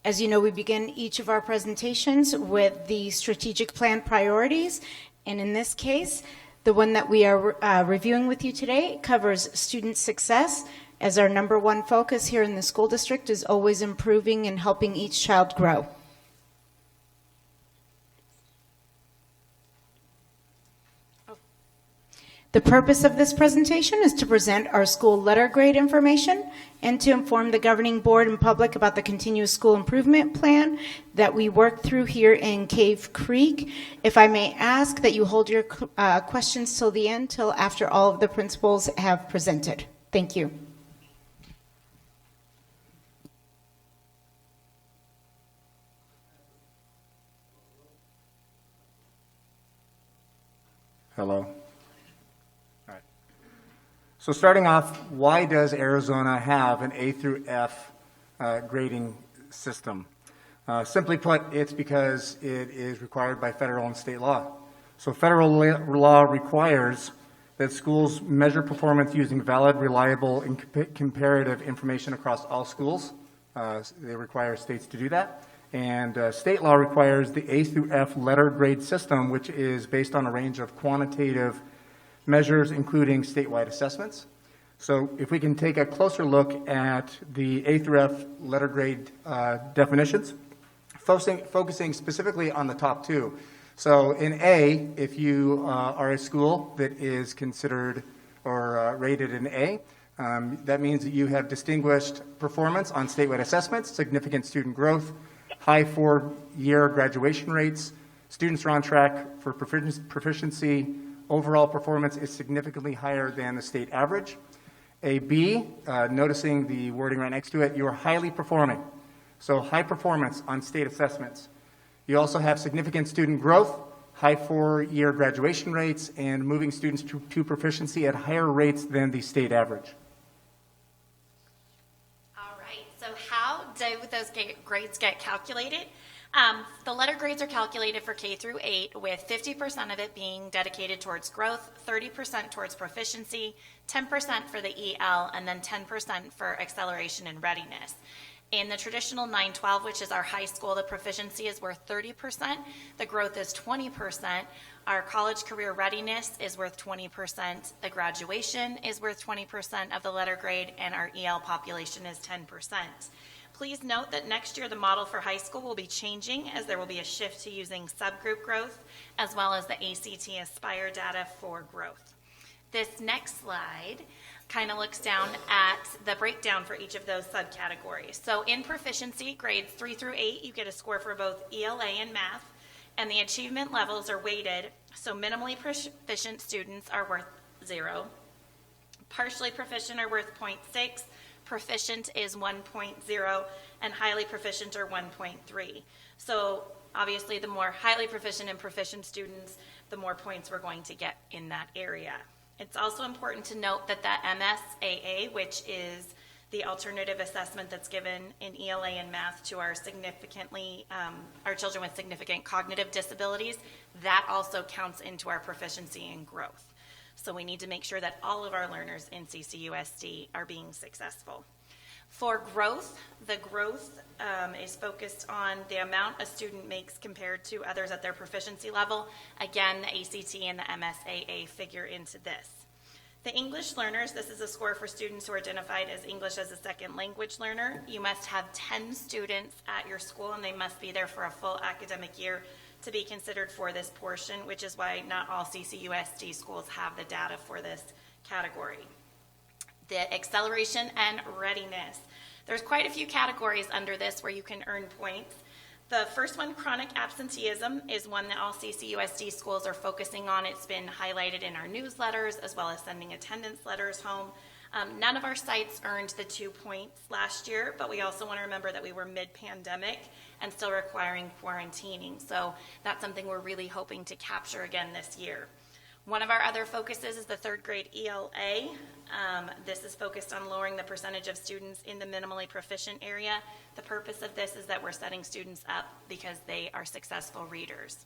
As you know, we begin each of our presentations with the strategic plan priorities, and in this case, the one that we are reviewing with you today covers student success, as our number one focus here in the school district is always improving and helping each child grow. The purpose of this presentation is to present our school letter grade information and to inform the governing board and public about the continuous school improvement plan that we work through here in Cave Creek. If I may ask that you hold your questions till the end, till after all of the principals have presented. Thank you. Hello. So starting off, why does Arizona have an A through F grading system? Simply put, it's because it is required by federal and state law. So federal law requires that schools measure performance using valid, reliable, and comparative information across all schools. They require states to do that. And state law requires the A through F letter grade system, which is based on a range of quantitative measures, including statewide assessments. So if we can take a closer look at the A through F letter grade definitions, focusing specifically on the top two. So in A, if you are a school that is considered or rated an A, that means that you have distinguished performance on statewide assessments, significant student growth, high 4-year graduation rates, students are on track for proficiency, overall performance is significantly higher than the state average. A B, noticing the wording right next to it, you are highly performing. So high performance on state assessments. You also have significant student growth, high 4-year graduation rates, and moving students to proficiency at higher rates than the state average. All right, so how do those grades get calculated? The letter grades are calculated for K through 8, with 50% of it being dedicated towards growth, 30% towards proficiency, 10% for the EL, and then 10% for acceleration and readiness. In the traditional 912, which is our high school, the proficiency is worth 30%, the growth is 20%, our college career readiness is worth 20%, the graduation is worth 20% of the letter grade, and our EL population is 10%. Please note that next year the model for high school will be changing, as there will be a shift to using subgroup growth as well as the ACT Aspire data for growth. This next slide kind of looks down at the breakdown for each of those subcategories. So in proficiency, grades 3 through 8, you get a score for both ELA and math, and the achievement levels are weighted, so minimally proficient students are worth 0, partially proficient are worth 0.6, proficient is 1.0, and highly proficient are 1.3. So obviously the more highly proficient and proficient students, the more points we're going to get in that area. It's also important to note that the MSAA, which is the alternative assessment that's given in ELA and math to our our children with significant cognitive disabilities, that also counts into our proficiency and growth. So we need to make sure that all of our learners in CCUSD are being successful. For growth, the growth is focused on the amount a student makes compared to others at their proficiency level. Again, the ACT and the MSAA figure into this. The English learners, this is a score for students who are identified as English as a second language learner. You must have 10 students at your school, and they must be there for a full academic year to be considered for this portion, which is why not all CCUSD schools have the data for this category. The acceleration and readiness. There's quite a few categories under this where you can earn points. The first one, chronic absenteeism, is one that all CCUSD schools are focusing on. It's been highlighted in our newsletters as well as sending attendance letters home. None of our sites earned the 2 points last year, but we also want to remember that we were mid-pandemic and still requiring quarantining. So that's something we're really hoping to capture again this year. One of our other focuses is the third grade ELA. This is focused on lowering the percentage of students in the minimally proficient area. The purpose of this is that we're setting students up because they are successful readers.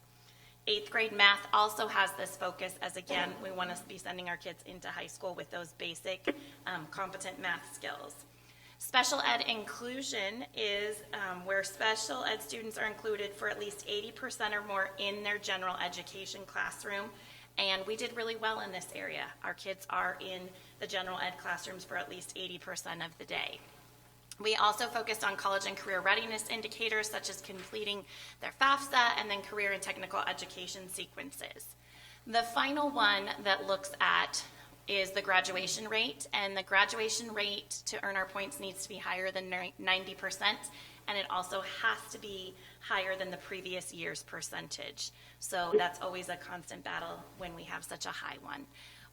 8th grade math also has this focus, as again, we want to be sending our kids into high school with those basic competent math skills. Special ed inclusion is where special ed students are included for at least 80% or more in their general education classroom. And we did really well in this area. Our kids are in the general ed classrooms for at least 80% of the day. We also focused on college and career readiness indicators, such as completing their FAFSA and then career and technical education sequences. The final one that looks at is the graduation rate, and the graduation rate to earn our points needs to be higher than 90%, and it also has to be higher than the previous year's percentage. So that's always a constant battle when we have such a high one.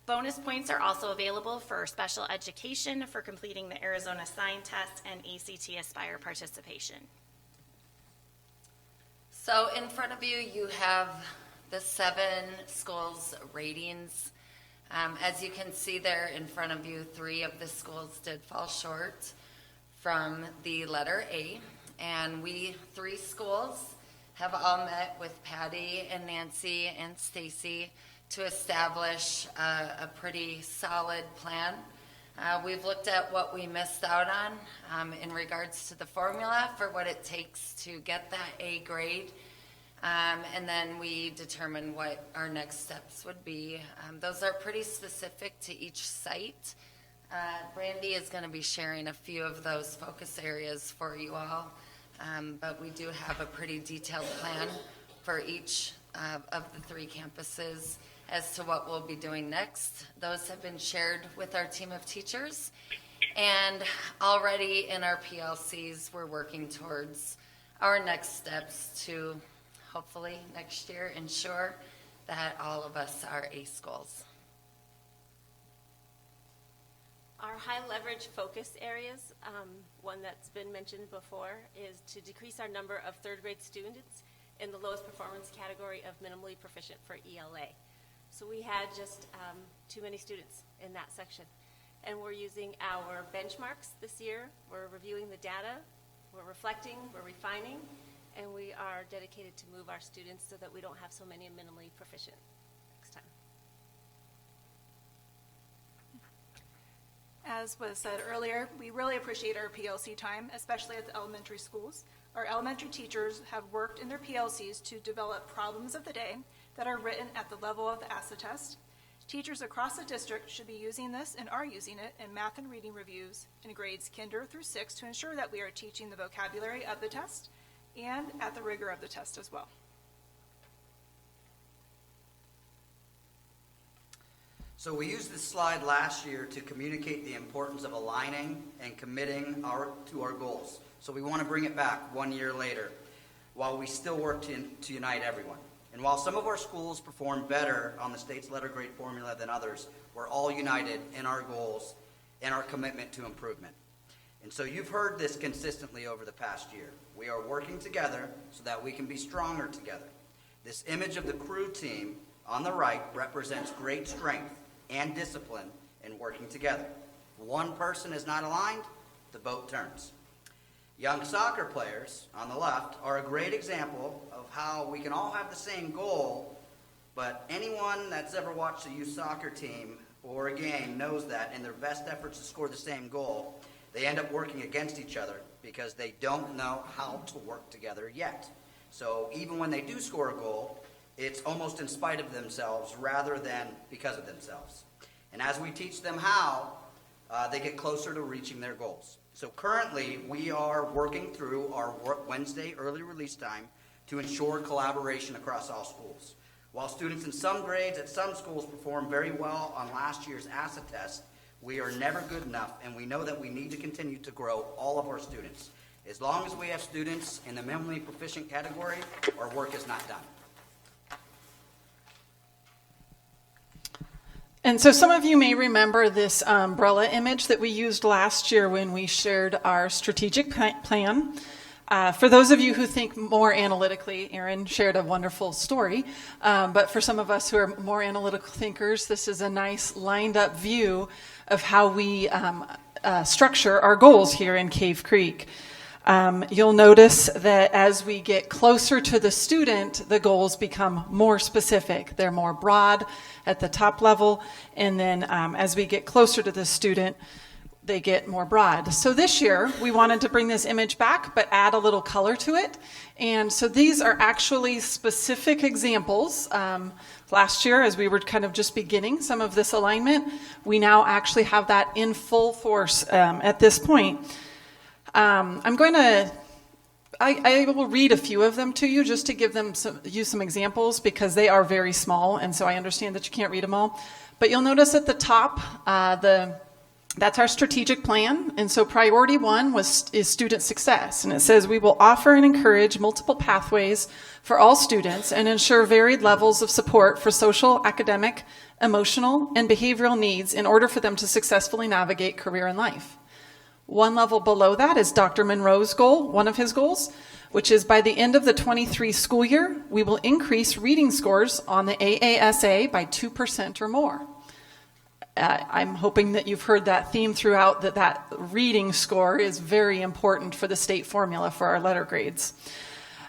Bonus points are also available for special education, for completing the Arizona Sign Test, and ACT Aspire participation. So in front of you, you have the 7 schools' ratings. As you can see there in front of you, 3 of the schools did fall short from the letter A, and we 3 schools have all met with Patty and Nancy and Stacy to establish a pretty solid plan. We've looked at what we missed out on in regards to the formula for what it takes to get that A grade, and then we determine what our next steps would be. Those are pretty specific to each site. Brandy is going to be sharing a few of those focus areas for you all, but we do have a pretty detailed plan for each of the 3 campuses as to what we'll be doing next. Those have been shared with our team of teachers, and already in our PLCs, we're working towards our next steps to hopefully next year ensure that all of us are A schools. Our high leverage focus areas, one that's been mentioned before, is to decrease our number of 3rd grade students in the lowest performance category of minimally proficient for ELA. So we had just too many students in that section. And we're using our benchmarks this year. We're reviewing the data, we're reflecting, we're refining, and we are dedicated to move our students so that we don't have so many minimally proficient next time. As was said earlier, we really appreciate our PLC time, especially at the elementary schools. Our elementary teachers have worked in their PLCs to develop problems of the day that are written at the level of the ASA test. Teachers across the district should be using this and are using it in math and reading reviews in grades kinder through 6 to ensure that we are teaching the vocabulary of the test and at the rigor of the test as well. So we used this slide last year to communicate the importance of aligning and committing to our goals. So we want to bring it back 1 year later while we still work to unite everyone. And while some of our schools perform better on the state's letter grade formula than others, we're all united in our goals and our commitment to improvement. And so you've heard this consistently over the past year. We are working together so that we can be stronger together. This image of the crew team on the right represents great strength and discipline in working together. If one person is not aligned, the boat turns. Young soccer players on the left are a great example of how we can all have the same goal, but anyone that's ever watched a youth soccer team or a game knows that in their best efforts to score the same goal, they end up working against each other because they don't know how to work together yet. So even when they do score a goal, it's almost in spite of themselves rather than because of themselves. And as we teach them how, they get closer to reaching their goals. So currently, we are working through our Wednesday early release time to ensure collaboration across all schools. While students in some grades at some schools perform very well on last year's ASA test, we are never good enough, and we know that we need to continue to grow all of our students. As long as we have students in the minimally proficient category, our work is not done. And so some of you may remember this umbrella image that we used last year when we shared our strategic plan. For those of you who think more analytically, Erin shared a wonderful story, but for some of us who are more analytical thinkers, this is a nice lined up view of how we structure our goals here in Cave Creek. You'll notice that as we get closer to the student, the goals become more specific. They're more broad at the top level, and then as we get closer to the student, they get more broad. So this year, we wanted to bring this image back, but add a little color to it. And so these are actually specific examples. Last year, as we were kind of just beginning some of this alignment, we now actually have that in full force at this point. I will read a few of them to you just to give them you some examples because they are very small, and so I understand that you can't read them all. But you'll notice at the top, that's our strategic plan, and so priority 1 is student success, and it says we will offer and encourage multiple pathways for all students and ensure varied levels of support for social, academic, emotional, and behavioral needs in order for them to successfully navigate career and life. One level below that is Dr. Monroe's goal, one of his goals, which is by the end of the 23 school year, we will increase reading scores on the AASA by 2% or more. I'm hoping that you've heard that theme throughout, that reading score is very important for the state formula for our letter grades.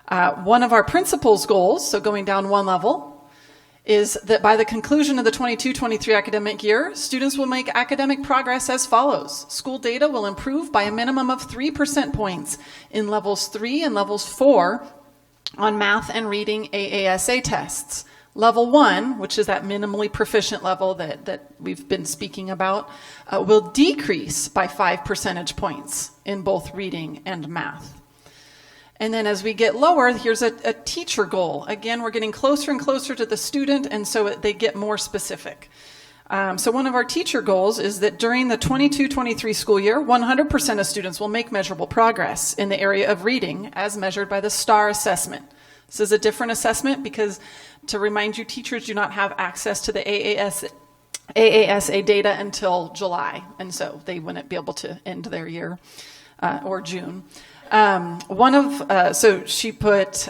One of our principal's goals, so going down one level, is that by the conclusion of the 22-23 academic year, students will make academic progress as follows. School data will improve by a minimum of 3% points in levels 3 and levels 4 on math and reading AASA tests. Level 1, which is that minimally proficient level that we've been speaking about, will decrease by 5 percentage points in both reading and math. And then as we get lower, here's a teacher goal. Again, we're getting closer and closer to the student, and so they get more specific. So one of our teacher goals is that during the 22-23 school year, 100% of students will make measurable progress in the area of reading as measured by the STAR assessment. This is a different assessment because, to remind you, teachers do not have access to the AASA data until July, and so they wouldn't be able to end their year or June. So she put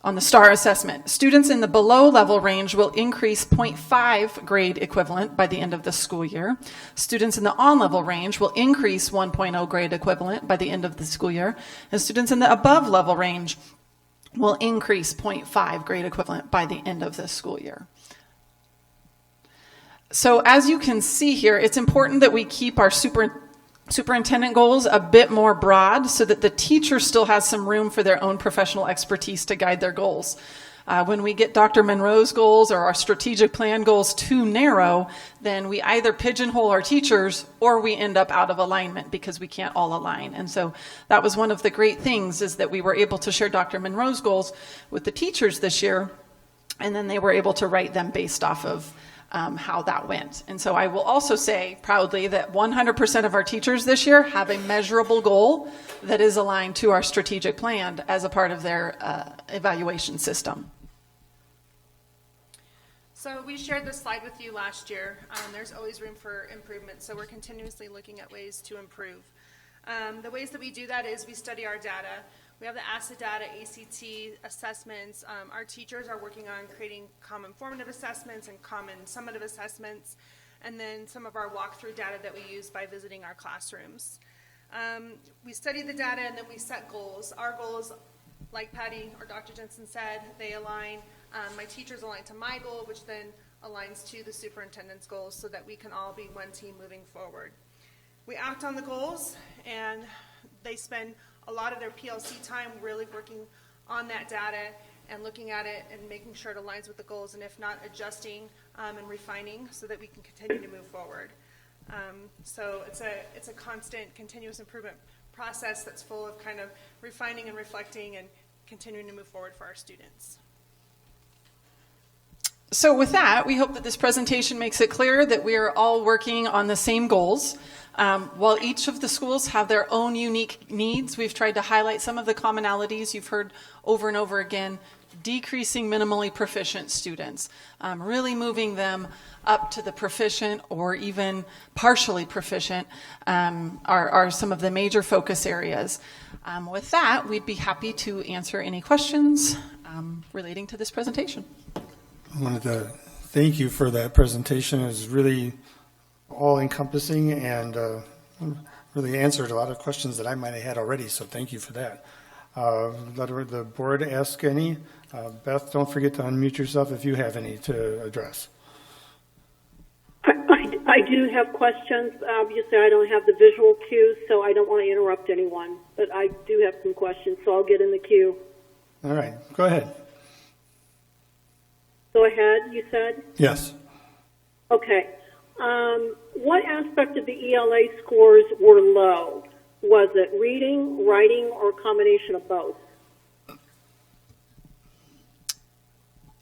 on the STAR assessment. Students in the below level range will increase 0.5 grade equivalent by the end of the school year. Students in the on level range will increase 1.0 grade equivalent by the end of the school year. And students in the above level range will increase 0.5 grade equivalent by the end of the school year. So as you can see here, it's important that we keep our superintendent goals a bit more broad so that the teacher still has some room for their own professional expertise to guide their goals. When we get Dr. Monroe's goals or our strategic plan goals too narrow, then we either pigeonhole our teachers or we end up out of alignment because we can't all align. And so that was one of the great things, is that we were able to share Dr. Monroe's goals with the teachers this year, and then they were able to write them based off of how that went. And so I will also say proudly that 100% of our teachers this year have a measurable goal that is aligned to our strategic plan as a part of their evaluation system. So we shared this slide with you last year. There's always room for improvement, so we're continuously looking at ways to improve. The ways that we do that is we study our data. We have the ACID data, ACT assessments. Our teachers are working on creating common formative assessments and common summative assessments, and then some of our walkthrough data that we use by visiting our classrooms. We study the data and then we set goals. Our goals, like Patty or Dr. Jensen said, they align. My teachers align to my goal, which then aligns to the superintendent's goals so that we can all be one team moving forward. We act on the goals, and they spend a lot of their PLC time really working on that data and looking at it and making sure it aligns with the goals, and if not, adjusting and refining so that we can continue to move forward. So it's a constant, continuous improvement process that's full of kind of refining and reflecting and continuing to move forward for our students. So with that, we hope that this presentation makes it clear that we are all working on the same goals. While each of the schools have their own unique needs, we've tried to highlight some of the commonalities you've heard over and over again: decreasing minimally proficient students, really moving them up to the proficient or even partially proficient are some of the major focus areas. With that, we'd be happy to answer any questions relating to this presentation. I wanted to thank you for that presentation. It was really all-encompassing and really answered a lot of questions that I might have had already, so thank you for that. Let the board ask any. Beth, don't forget to unmute yourself if you have any to address. I do have questions. Obviously, I don't have the visual cues, so I don't want to interrupt anyone, but I do have some questions, so I'll get in the queue. All right, go ahead. Go ahead, you said? Yes. Okay. What aspect of the ELA scores were low? Was it reading, writing, or a combination of both?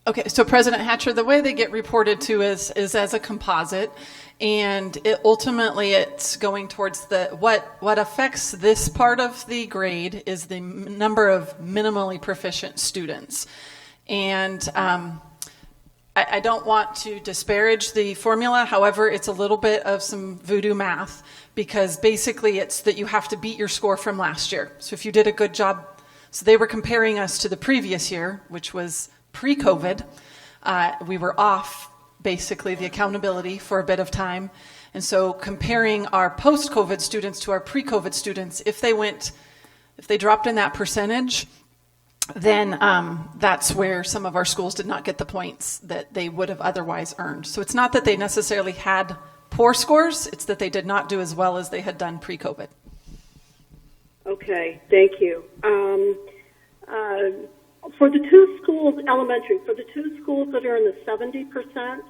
Okay, so President Hatcher, the way they get reported to is as a composite, and ultimately it's going towards what affects this part of the grade is the number of minimally proficient students. And I don't want to disparage the formula. However, it's a little bit of some voodoo math, because basically it's that you have to beat your score from last year. So if you did a good job, so they were comparing us to the previous year, which was pre-COVID. We were off basically the accountability for a bit of time. And so comparing our post-COVID students to our pre-COVID students, if they dropped in that percentage, then that's where some of our schools did not get the points that they would have otherwise earned. So it's not that they necessarily had poor scores, it's that they did not do as well as they had done pre-COVID. Okay, thank you. For the two schools, elementary, for the two schools that are in the 70%,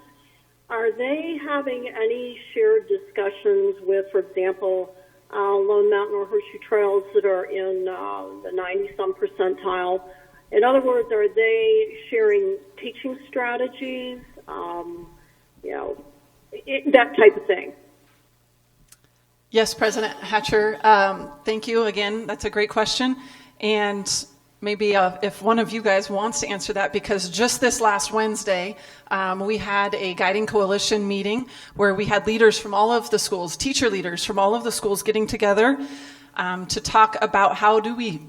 are they having any shared discussions with, for example, Lone Mountain or Horseshoe Trails that are in the 90-some percentile? In other words, are they sharing teaching strategies, that type of thing? Yes, President Hatcher. Thank you again. That's a great question. And maybe if one of you guys wants to answer that, because just this last Wednesday, we had a guiding coalition meeting where we had leaders from all of the schools, teacher leaders from all of the schools getting together to talk about how do we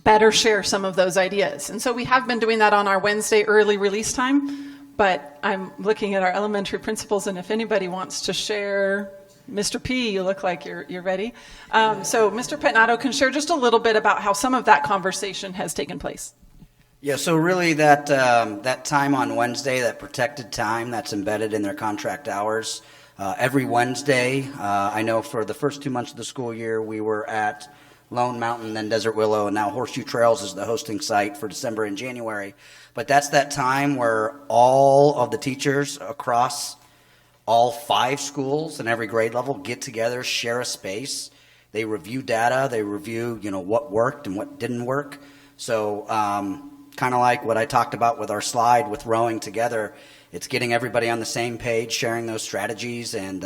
better share some of those ideas. And so we have been doing that on our Wednesday early release time, but I'm looking at our elementary principals, and if anybody wants to share, Mr. P, you look like you're ready. So Mr. Petnato can share just a little bit about how some of that conversation has taken place. Yeah, so really that time on Wednesday, that protected time that's embedded in their contract hours, every Wednesday, I know for the first 2 months of the school year, we were at Lone Mountain, then Desert Willow, and now Horseshoe Trails is the hosting site for December and January. But that's that time where all of the teachers across all 5 schools and every grade level get together, share a space. They review data. They review, what worked and what didn't work. So kind of like what I talked about with our slide with rowing together, it's getting everybody on the same page, sharing those strategies, and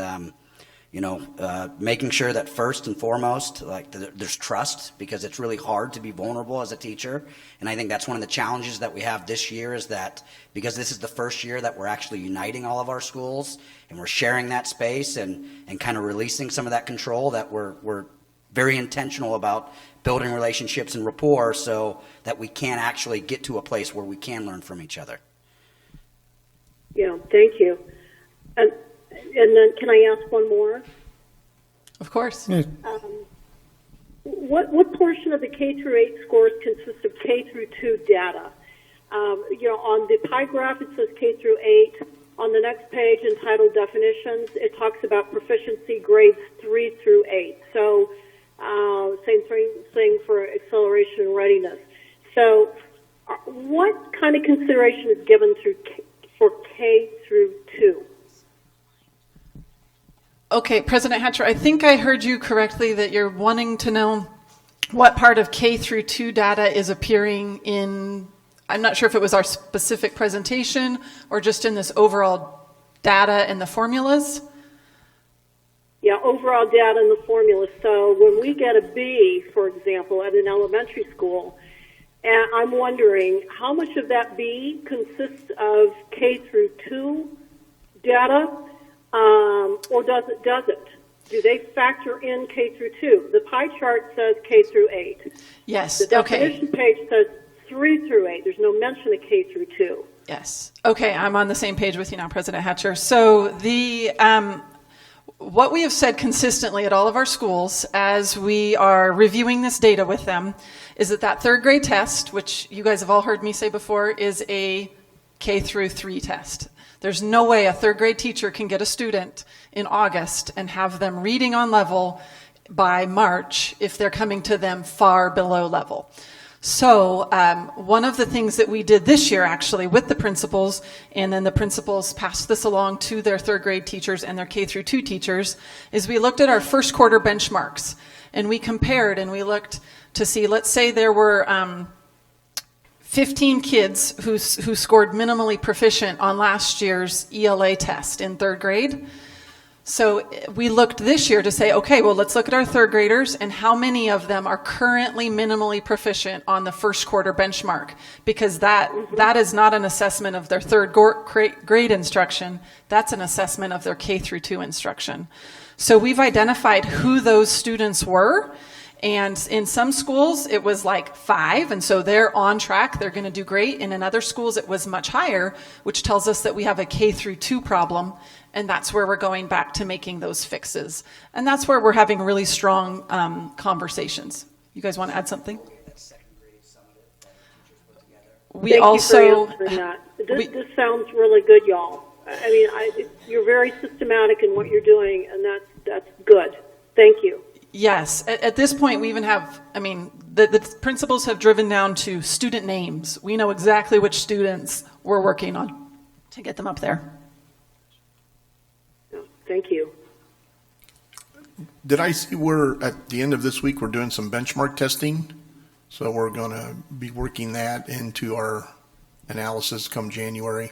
making sure that first and foremost, there's trust, because it's really hard to be vulnerable as a teacher. And I think that's one of the challenges that we have this year, is that because this is the first year that we're actually uniting all of our schools and we're sharing that space and kind of releasing some of that control, that we're very intentional about building relationships and rapport so that we can actually get to a place where we can learn from each other. Yeah, thank you. And then can I ask one more? Of course. What portion of the K through 8 scores consist of K through 2 data? On the pie graph it says K through 8. On the next page entitled definitions, it talks about proficiency grades 3 through 8. So same thing for acceleration and readiness. So what kind of consideration is given for K through 2? Okay, President Hatcher, I think I heard you correctly that you're wanting to know what part of K through 2 data is appearing in, I'm not sure if it was our specific presentation or just in this overall data and the formulas. Yeah, overall data and the formulas. So when we get a B, for example, at an elementary school, and I'm wondering how much of that B consists of K through 2 data, or does it? Do they factor in K through 2? The pie chart says K through 8. Yes, the definition page says 3 through 8. There's no mention of K through 2. Yes. Okay, I'm on the same page with you now, President Hatcher. So what we have said consistently at all of our schools as we are reviewing this data with them is that 3rd grade test, which you guys have all heard me say before, is a K through 3 test. There's no way a 3rd grade teacher can get a student in August and have them reading on level by March if they're coming to them far below level. So one of the things that we did this year actually with the principals, and then the principals passed this along to their 3rd grade teachers and their K through 2 teachers, is we looked at our first quarter benchmarks and we compared and we looked to see, let's say there were 15 kids who scored minimally proficient on last year's ELA test in 3rd grade. So we looked this year to say, okay, well, let's look at our 3rd graders and how many of them are currently minimally proficient on the first quarter benchmark, because that is not an assessment of their 3rd grade instruction. That's an assessment of their K through 2 instruction. So we've identified who those students were. And in some schools, it was like 5, and so they're on track. They're going to do great. And in other schools, it was much higher, which tells us that we have a K through 2 problem, and that's where we're going back to making those fixes. And that's where we're having really strong conversations. You guys want to add something? Thank you for answering that. This sounds really good, y'all. I mean, you're very systematic in what you're doing, and that's good. Thank you. Yes. At this point, we even have, the principals have driven down to student names. We know exactly which students we're working on to get them up there. Thank you. Did I see we're, at the end of this week, we're doing some benchmark testing? So we're going to be working that into our analysis come January.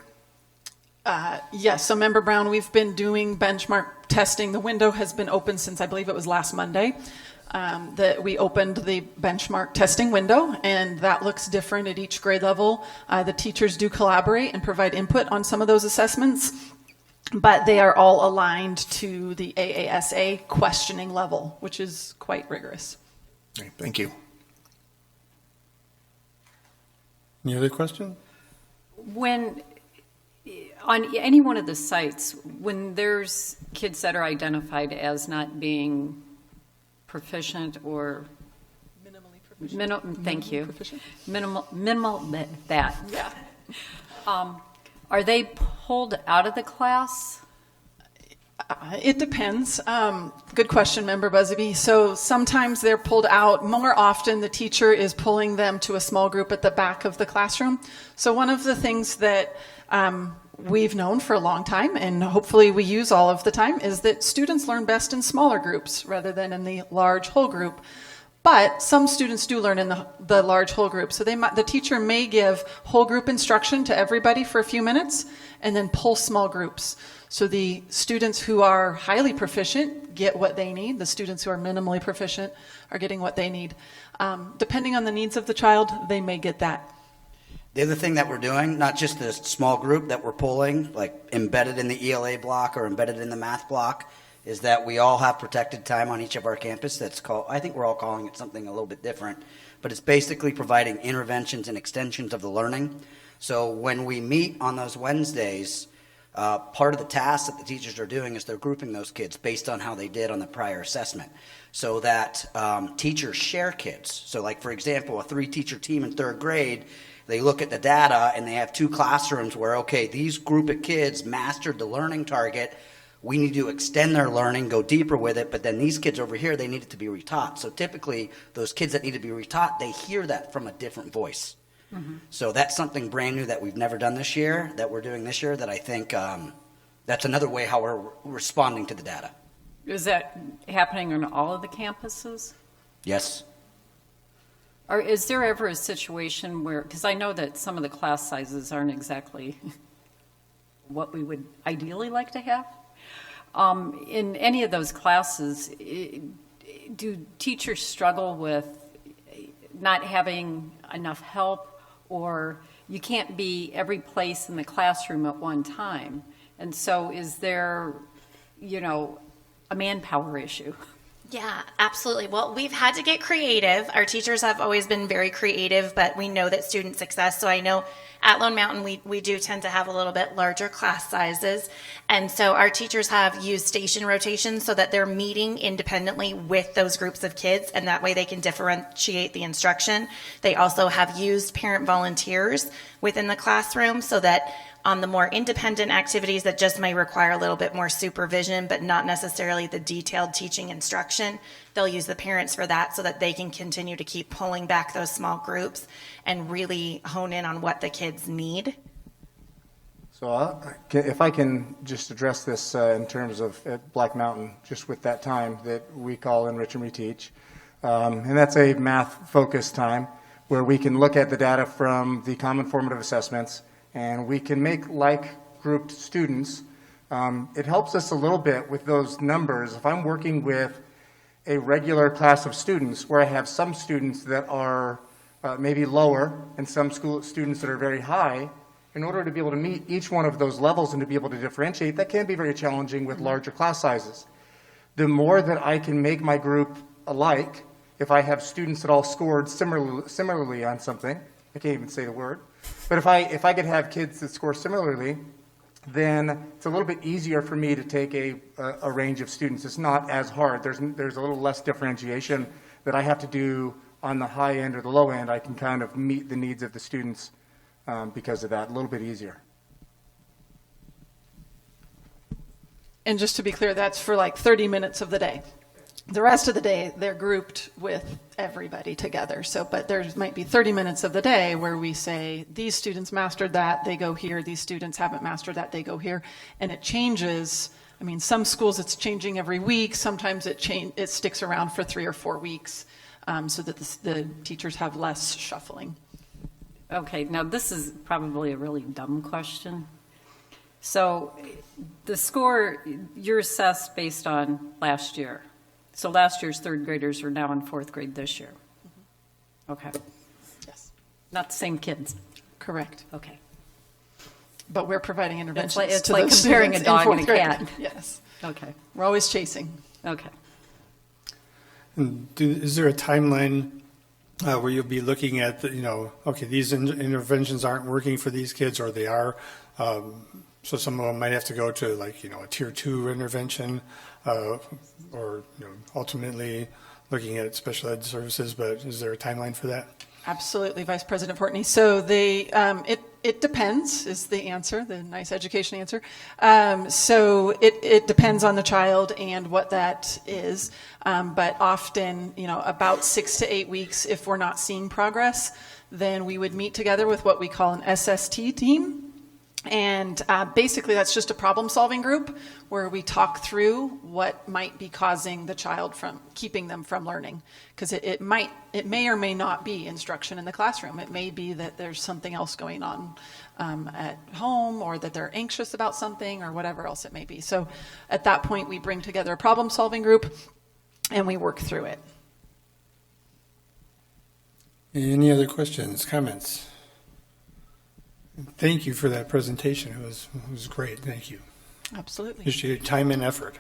Yes, so Member Brown, we've been doing benchmark testing. The window has been open since I believe it was last Monday that we opened the benchmark testing window, and that looks different at each grade level. The teachers do collaborate and provide input on some of those assessments, but they are all aligned to the AASA questioning level, which is quite rigorous. Okay, thank you. Any other question? When, on any one of the sites, when there's kids that are identified as not being proficient or thank you. Minimal that. Yeah. Are they pulled out of the class? It depends. Good question, Member Busby. So sometimes they're pulled out. More often, the teacher is pulling them to a small group at the back of the classroom. So one of the things that we've known for a long time, and hopefully we use all of the time, is that students learn best in smaller groups rather than in the large whole group. But some students do learn in the large whole group. So the teacher may give whole group instruction to everybody for a few minutes and then pull small groups. So the students who are highly proficient get what they need. The students who are minimally proficient are getting what they need. Depending on the needs of the child, they may get that. The other thing that we're doing, not just the small group that we're pulling, like embedded in the ELA block or embedded in the math block, is that we all have protected time on each of our campus that's called, I think we're all calling it something a little bit different, but it's basically providing interventions and extensions of the learning. So when we meet on those Wednesdays, part of the task that the teachers are doing is they're grouping those kids based on how they did on the prior assessment so that teachers share kids. So like, for example, a 3-teacher team in 3rd grade, they look at the data and they have 2 classrooms where, okay, these group of kids mastered the learning target. We need to extend their learning, go deeper with it, but then these kids over here, they need it to be retaught. So typically, those kids that need to be retaught, they hear that from a different voice. Mm-hmm. So that's something brand new that we've never done this year, that we're doing this year, that I think that's another way how we're responding to the data. Is that happening on all of the campuses? Yes. Or is there ever a situation where, because I know that some of the class sizes aren't exactly what we would ideally like to have. In any of those classes, do teachers struggle with not having enough help, or you can't be every place in the classroom at one time? And so is there, a manpower issue? Yeah, absolutely. Well, we've had to get creative. Our teachers have always been very creative, but we know that student success. So I know at Lone Mountain, we do tend to have a little bit larger class sizes. And so our teachers have used station rotations so that they're meeting independently with those groups of kids, and that way they can differentiate the instruction. They also have used parent volunteers within the classroom so that on the more independent activities that just may require a little bit more supervision, but not necessarily the detailed teaching instruction, they'll use the parents for that so that they can continue to keep pulling back those small groups and really hone in on what the kids need. So if I can just address this in terms of at Black Mountain, just with that time that we call Enrich and Reteach, and that's a math-focused time where we can look at the data from the common formative assessments, and we can make like-grouped students. It helps us a little bit with those numbers. If I'm working with a regular class of students where I have some students that are maybe lower and some students that are very high, in order to be able to meet each one of those levels and to be able to differentiate, that can be very challenging with larger class sizes. The more that I can make my group alike, if I have students that all scored similarly on something, I can't even say the word, but if I could have kids that score similarly, then it's a little bit easier for me to take a range of students. It's not as hard. There's a little less differentiation that I have to do on the high end or the low end. I can kind of meet the needs of the students because of that, a little bit easier. And just to be clear, that's for like 30 minutes of the day. The rest of the day, they're grouped with everybody together. So, but there might be 30 minutes of the day where we say, these students mastered that, they go here. These students haven't mastered that, they go here. And it changes. I mean, some schools it's changing every week. Sometimes it sticks around for 3 or 4 weeks so that the teachers have less shuffling. Okay, now this is probably a really dumb question. So the score, you're assessed based on last year. So last year's 3rd graders are now in 4th grade this year. Okay. Yes. Not the same kids. Correct. Okay. But we're providing interventions. It's like comparing a dog and a cat. Yes. Okay. We're always chasing. Okay. And is there a timeline where you'll be looking at, okay, these interventions aren't working for these kids, or they are. So some of them might have to go to a tier 2 intervention, or ultimately looking at special ed services. But is there a timeline for that? Absolutely, Vice President Fortney. So it depends is the answer, the nice education answer. So it depends on the child and what that is. But often, about 6 to 8 weeks, if we're not seeing progress, then we would meet together with what we call an SST team. And basically, that's just a problem-solving group where we talk through what might be causing the child from keeping them from learning. Because it may or may not be instruction in the classroom. It may be that there's something else going on at home, or that they're anxious about something, or whatever else it may be. So at that point, we bring together a problem-solving group, and we work through it. Any other questions, comments? Thank you for that presentation. It was great. Thank you. Absolutely. Appreciate your time and effort.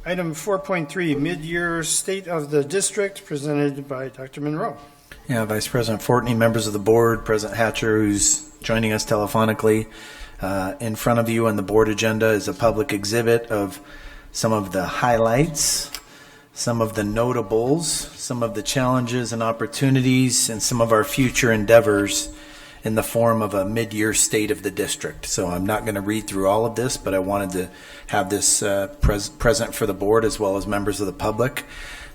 Item 4.3, mid-year state of the district, presented by Dr. Monroe. Yeah, Vice President Fortney, members of the board, President Hatcher, who's joining us telephonically. In front of you on the board agenda is a public exhibit of some of the highlights, some of the notables, some of the challenges and opportunities, and some of our future endeavors in the form of a mid-year state of the district. So I'm not going to read through all of this, but I wanted to have this present for the board as well as members of the public.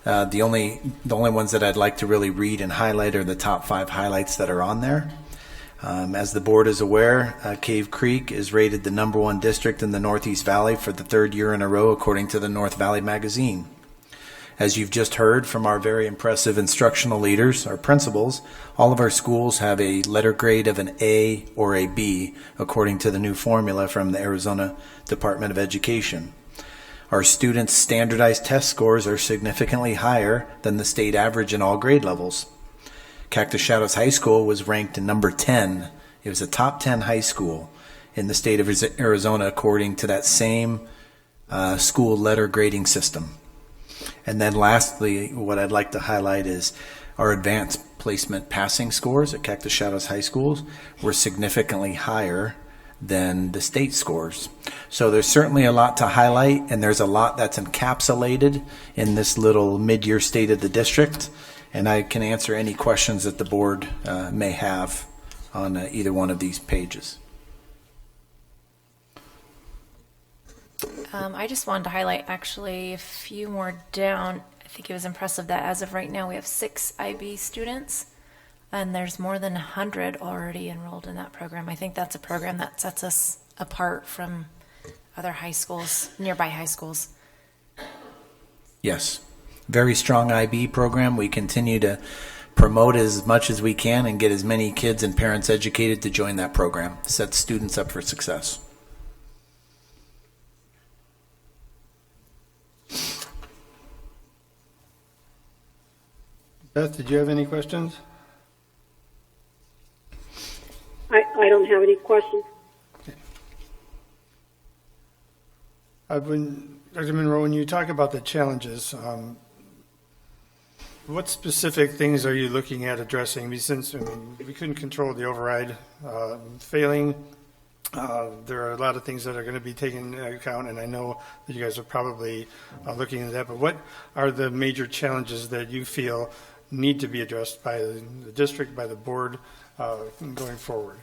The only ones that I'd like to really read and highlight are the top 5 highlights that are on there. As the board is aware, Cave Creek is rated the #1 district in the Northeast Valley for the 3rd year in a row, according to the North Valley Magazine. As you've just heard from our very impressive instructional leaders, our principals, all of our schools have a letter grade of an A or a B, according to the new formula from the Arizona Department of Education. Our students' standardized test scores are significantly higher than the state average in all grade levels. Cactus Shadows High School was ranked number 10. It was a top 10 high school in the state of Arizona, according to that same school letter grading system. And then lastly, what I'd like to highlight is our advanced placement passing scores at Cactus Shadows High Schools were significantly higher than the state scores. So there's certainly a lot to highlight, and there's a lot that's encapsulated in this little mid-year state of the district. And I can answer any questions that the board may have on either one of these pages. I just wanted to highlight actually a few more down. I think it was impressive that as of right now we have 6 IB students, and there's more than 100 already enrolled in that program. I think that's a program that sets us apart from other high schools, nearby high schools. Yes, very strong IB program. We continue to promote as much as we can and get as many kids and parents educated to join that program. Sets students up for success. Beth, did you have any questions? I don't have any questions. Dr. Monroe, when you talk about the challenges, what specific things are you looking at addressing? Since we couldn't control the override failing, there are a lot of things that are going to be taken into account, and I know that you guys are probably looking at that, but what are the major challenges that you feel need to be addressed by the district, by the board, going forward?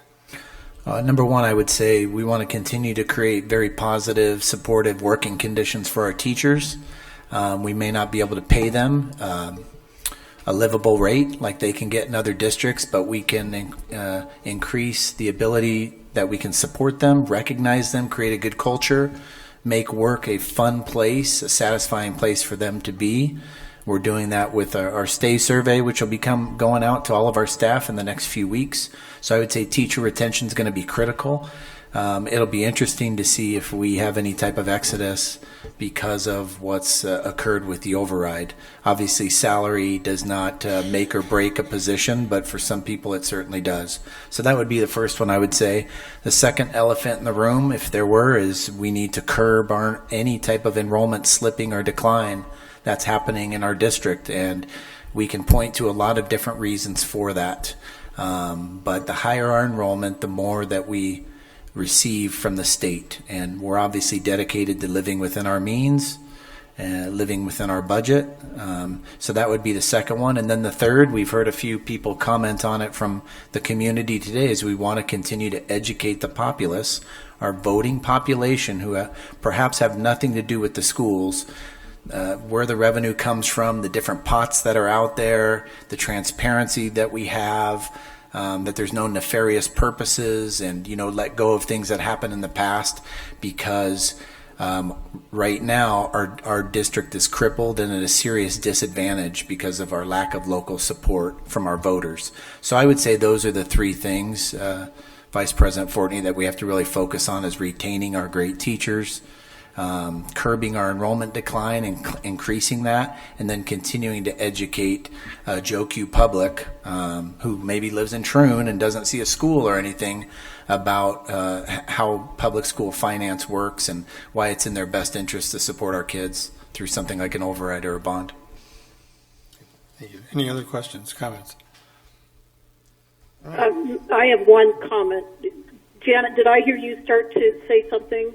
Number one, I would say we want to continue to create very positive, supportive working conditions for our teachers. We may not be able to pay them a livable rate like they can get in other districts, but we can increase the ability that we can support them, recognize them, create a good culture, make work a fun place, a satisfying place for them to be. We're doing that with our stay survey, which will become going out to all of our staff in the next few weeks. So I would say teacher retention is going to be critical. It'll be interesting to see if we have any type of exodus because of what's occurred with the override. Obviously, salary does not make or break a position, but for some people it certainly does. So that would be the first one I would say. The second elephant in the room, if there were, is we need to curb any type of enrollment slipping or decline that's happening in our district. And we can point to a lot of different reasons for that. But the higher our enrollment, the more that we receive from the state, and we're obviously dedicated to living within our means, living within our budget. So that would be the second one. And then the third, we've heard a few people comment on it from the community today, is we want to continue to educate the populace, our voting population, who perhaps have nothing to do with the schools, where the revenue comes from, the different pots that are out there, the transparency that we have, that there's no nefarious purposes, and let go of things that happened in the past, because right now our district is crippled and at a serious disadvantage because of our lack of local support from our voters. So I would say those are the three things, Vice President Fortney, that we have to really focus on, is retaining our great teachers, curbing our enrollment decline and increasing that, and then continuing to educate Joe Q public, who maybe lives in Troon and doesn't see a school or anything, about how public school finance works and why it's in their best interest to support our kids through something like an override or a bond. Thank you. Any other questions, comments? I have one comment. Janet, did I hear you start to say something?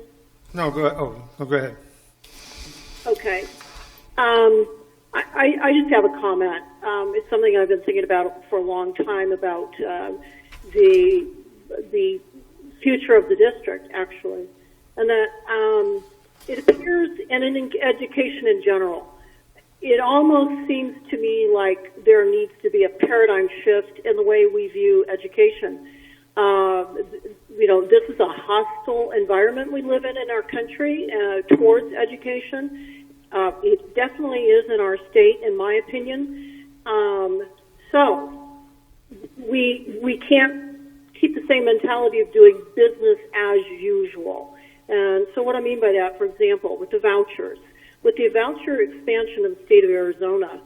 No, go ahead. No, go ahead. Okay. I just have a comment. It's something I've been thinking about for a long time, about the future of the district, actually. And that it appears, and in education in general, it almost seems to me like there needs to be a paradigm shift in the way we view education. This is a hostile environment we live in our country towards education. It definitely is in our state, in my opinion. So we can't keep the same mentality of doing business as usual. And so what I mean by that, for example, with the vouchers, with the voucher expansion in the state of Arizona,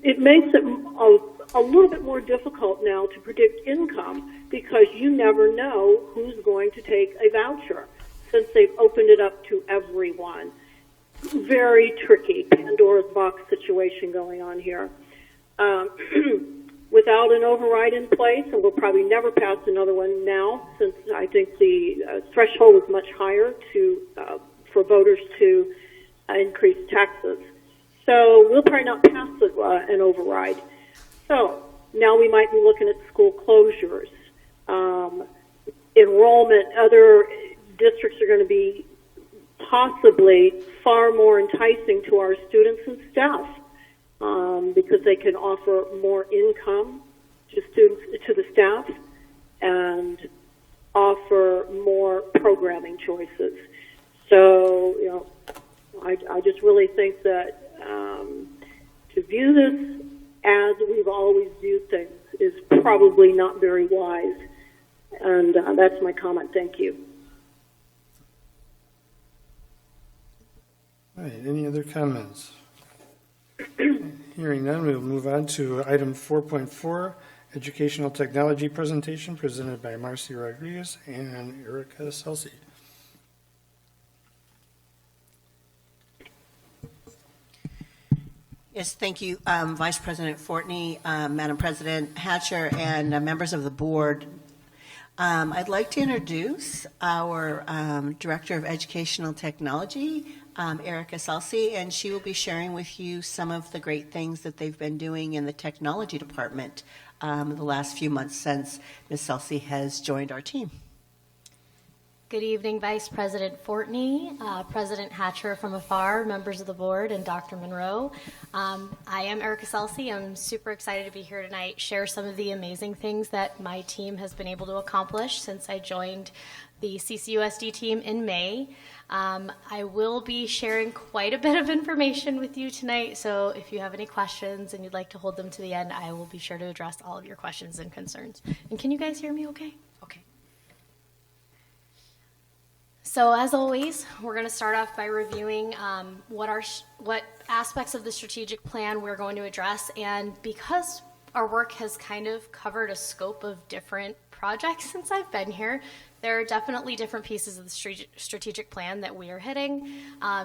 it makes it a little bit more difficult now to predict income, because you never know who's going to take a voucher, since they've opened it up to everyone. Very tricky Pandora's box situation going on here. Without an override in place, and we'll probably never pass another one now, since I think the threshold is much higher for voters to increase taxes. So we'll probably not pass an override. So now we might be looking at school closures. Enrollment, other districts are going to be possibly far more enticing to our students and staff, because they can offer more income to students, to the staff, and offer more programming choices. So, I just really think that to view this as we've always viewed things is probably not very wise. And that's my comment. Thank you. All right, any other comments? Hearing none, we'll move on to item 4.4, educational technology presentation presented by Marcy Rodriguez and Erica Selsey. Yes, thank you, Vice President Fortney, Madam President Hatcher, and members of the board. I'd like to introduce our Director of Educational Technology, Erica Selsey, and she will be sharing with you some of the great things that they've been doing in the technology department the last few months since Ms. Selsey has joined our team. Good evening, Vice President Fortney, President Hatcher from afar, members of the board, and Dr. Monroe. I am Erica Celsi. I'm super excited to be here tonight, share some of the amazing things that my team has been able to accomplish since I joined the CCUSD team in May. I will be sharing quite a bit of information with you tonight, so if you have any questions and you'd like to hold them to the end, I will be sure to address all of your questions and concerns. And can you guys hear me okay? Okay. So as always, we're going to start off by reviewing what aspects of the strategic plan we're going to address. And because our work has kind of covered a scope of different projects since I've been here, there are definitely different pieces of the strategic plan that we are hitting.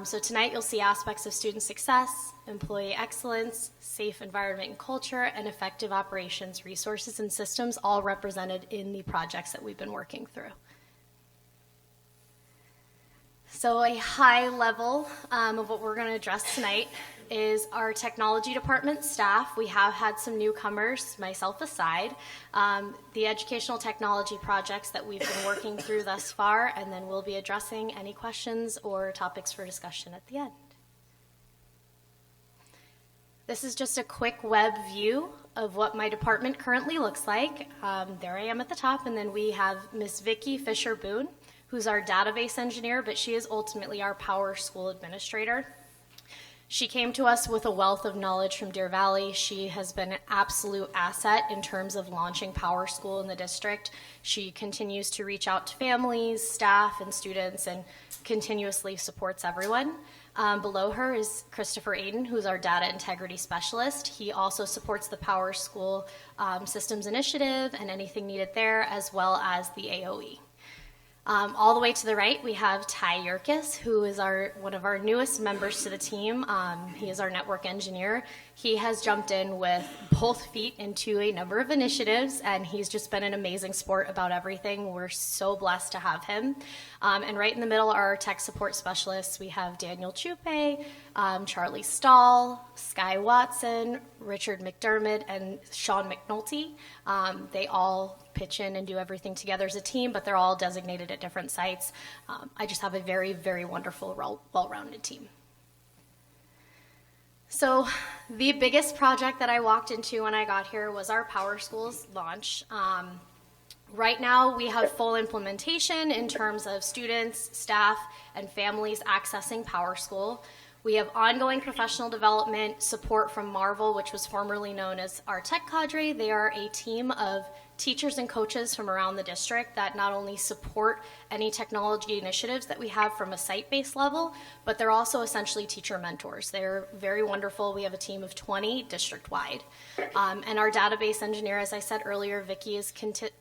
So tonight you'll see aspects of student success, employee excellence, safe environment and culture, and effective operations, resources, and systems all represented in the projects that we've been working through. So a high level of what we're going to address tonight is our technology department staff. We have had some newcomers, myself aside, the educational technology projects that we've been working through thus far, and then we'll be addressing any questions or topics for discussion at the end. This is just a quick web view of what my department currently looks like. There I am at the top, and then we have Ms. Vicki Fisher-Boone, who's our database engineer, but she is ultimately our Power School administrator. She came to us with a wealth of knowledge from Deer Valley. She has been an absolute asset in terms of launching Power School in the district. She continues to reach out to families, staff, and students, and continuously supports everyone. Below her is Christopher Aiden, who's our data integrity specialist. He also supports the Power School Systems Initiative and anything needed there, as well as the AOE. All the way to the right, we have Ty Yerkes, who is one of our newest members to the team. He is our network engineer. He has jumped in with both feet into a number of initiatives, and he's just been an amazing sport about everything. We're so blessed to have him. And right in the middle are our tech support specialists. We have Daniel Chupe, Charlie Stahl, Sky Watson, Richard McDermott, and Sean McNulty. They all pitch in and do everything together as a team, but they're all designated at different sites. I just have a very, very wonderful, well-rounded team. So the biggest project that I walked into when I got here was our Power Schools launch. Right now, we have full implementation in terms of students, staff, and families accessing Power School. We have ongoing professional development support from Marvel, which was formerly known as our tech cadre. They are a team of teachers and coaches from around the district that not only support any technology initiatives that we have from a site-based level, but they're also essentially teacher mentors. They're very wonderful. We have a team of 20 district-wide. And our database engineer, as I said earlier, Vicki, is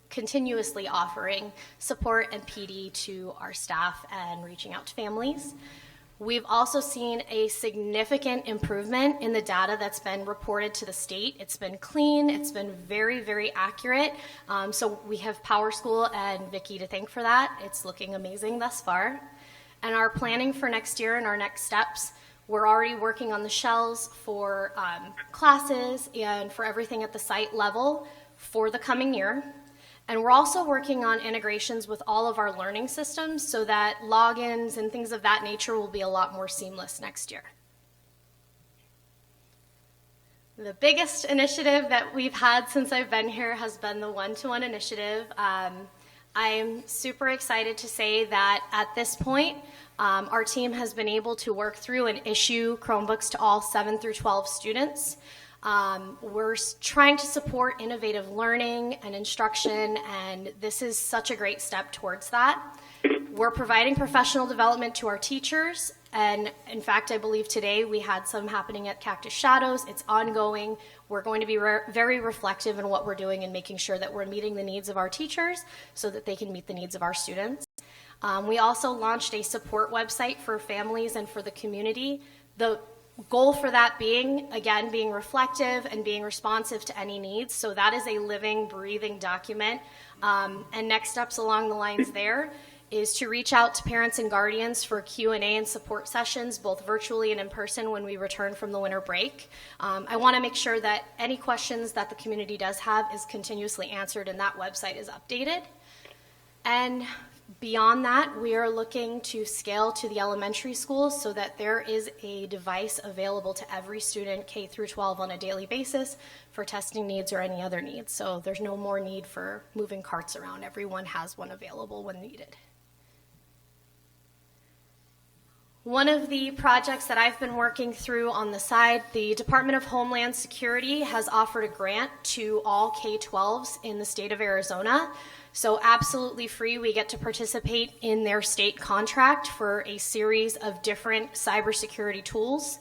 continuously offering support and PD to our staff and reaching out to families. We've also seen a significant improvement in the data that's been reported to the state. It's been clean, it's been very, very accurate. So we have Power School and Vicki to thank for that. It's looking amazing thus far. And our planning for next year and our next steps, we're already working on the shells for classes and for everything at the site level for the coming year. And we're also working on integrations with all of our learning systems so that logins and things of that nature will be a lot more seamless next year. The biggest initiative that we've had since I've been here has been the one-to-one initiative. I'm super excited to say that at this point, our team has been able to work through and issue Chromebooks to all 7 through 12 students. We're trying to support innovative learning and instruction, and this is such a great step towards that. We're providing professional development to our teachers, and in fact, I believe today we had some happening at Cactus Shadows. It's ongoing. We're going to be very reflective in what we're doing and making sure that we're meeting the needs of our teachers so that they can meet the needs of our students. We also launched a support website for families and for the community. The goal for that being, again, being reflective and being responsive to any needs. So that is a living, breathing document. And next steps along the lines there is to reach out to parents and guardians for Q&A and support sessions, both virtually and in person when we return from the winter break. I want to make sure that any questions that the community does have is continuously answered and that website is updated. And Beyond that, we are looking to scale to the elementary schools so that there is a device available to every student K through 12 on a daily basis for testing needs or any other needs. So there's no more need for moving carts around. Everyone has one available when needed. One of the projects that I've been working through on the side, the Department of Homeland Security has offered a grant to all K-12s in the state of Arizona. So absolutely free, we get to participate in their state contract for a series of different cybersecurity tools.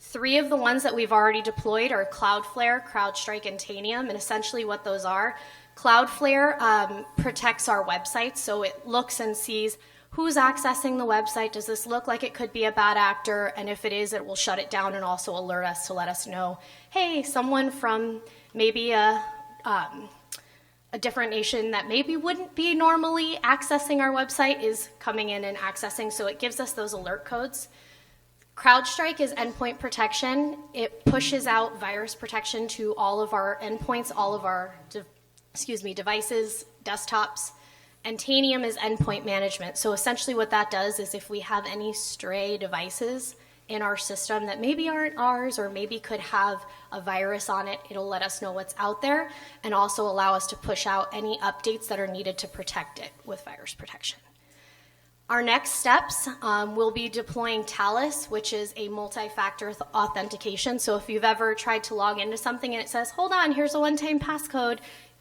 3 of the ones that we've already deployed are Cloudflare, CrowdStrike, and Tanium, and essentially what those are. Cloudflare protects our website, so it looks and sees who's accessing the website. Does this look like it could be a bad actor? And if it is, it will shut it down and also alert us to let us know, hey, someone from maybe a different nation that maybe wouldn't be normally accessing our website is coming in and accessing, so it gives us those alert codes. CrowdStrike is endpoint protection. It pushes out virus protection to all of our endpoints, all of our devices, desktops. And Tanium is endpoint management. So essentially what that does is if we have any stray devices in our system that maybe aren't ours or maybe could have a virus on it, it'll let us know what's out there and also allow us to push out any updates that are needed to protect it with virus protection. Our next steps, we'll be deploying Talus, which is a multi-factor authentication. So if you've ever tried to log into something and it says, hold on, here's a one-time passcode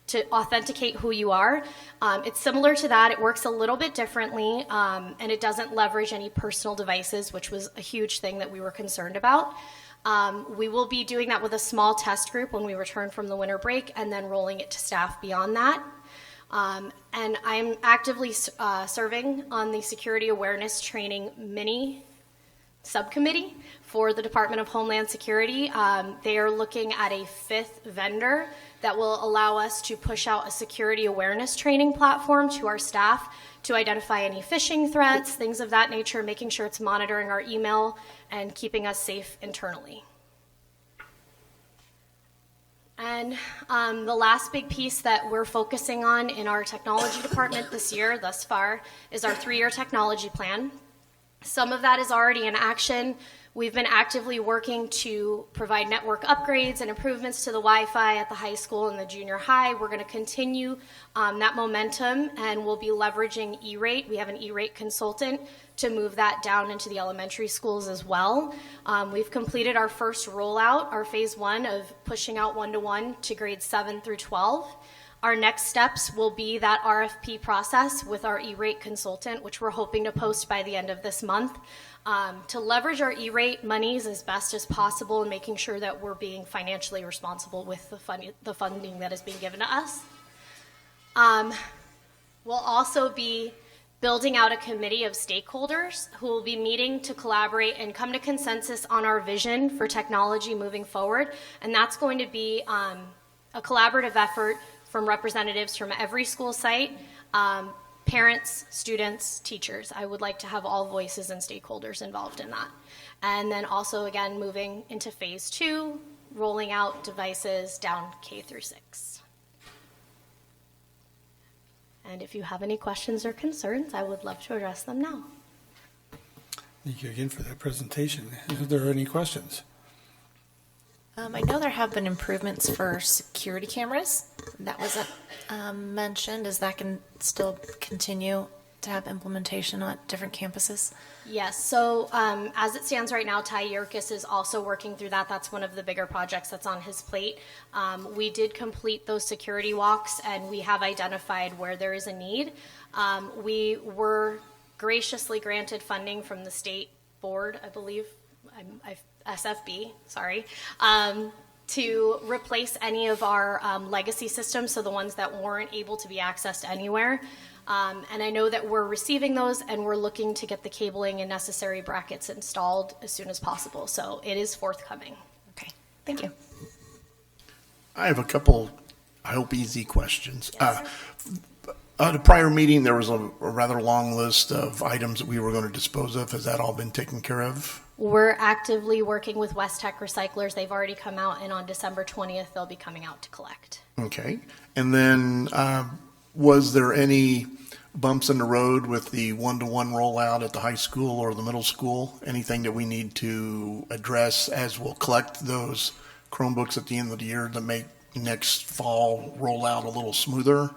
to authenticate who you are. It's similar to that. It works a little bit differently, and it doesn't leverage any personal devices, which was a huge thing that we were concerned about. We will be doing that with a small test group when we return from the winter break and then rolling it to staff beyond that. And I'm actively serving on the Security Awareness Training Mini Subcommittee for the Department of Homeland Security. They are looking at a 5th vendor that will allow us to push out a security awareness training platform to our staff to identify any phishing threats, things of that nature, making sure it's monitoring our email and keeping us safe internally. And the last big piece that we're focusing on in our technology department this year, thus far, is our 3-year technology plan. Some of that is already in action. We've been actively working to provide network upgrades and improvements to the Wi-Fi at the high school and the junior high. We're going to continue that momentum, and we'll be leveraging E-rate. We have an E-rate consultant to move that down into the elementary schools as well. We've completed our first rollout, our phase 1 of pushing out 1-to-1 to grades 7 through 12. Our next steps will be that RFP process with our E-rate consultant, which we're hoping to post by the end of this month, to leverage our E-rate monies as best as possible and making sure that we're being financially responsible with the funding that is being given to us. We'll also be building out a committee of stakeholders who will be meeting to collaborate and come to consensus on our vision for technology moving forward. And that's going to be a collaborative effort from representatives from every school site, parents, students, teachers. I would like to have all voices and stakeholders involved in that. And then also, again, moving into phase 2, rolling out devices down K through 6. And if you have any questions or concerns, I would love to address them now. Thank you again for that presentation. Are there any questions? I know there have been improvements for security cameras. That wasn't mentioned. Is that can still continue to have implementation on different campuses? Yes, so as it stands right now, Ty Yerkes is also working through that. That's one of the bigger projects that's on his plate. We did complete those security walks, and we have identified where there is a need. We were graciously granted funding from the state board, I believe, SFB, sorry, to replace any of our legacy systems, so the ones that weren't able to be accessed anywhere. And I know that we're receiving those, and we're looking to get the cabling and necessary brackets installed as soon as possible. So it is forthcoming. Okay, thank you. I have a couple, I hope, easy questions. Yes, at a prior meeting, there was a rather long list of items that we were going to dispose of. Has that all been taken care of? We're actively working with West Tech Recyclers. They've already come out, and on December 20th, they'll be coming out to collect. Okay. And then was there any bumps in the road with the one-to-one rollout at the high school or the middle school? Anything that we need to address as we'll collect those Chromebooks at the end of the year to make next fall rollout a little smoother?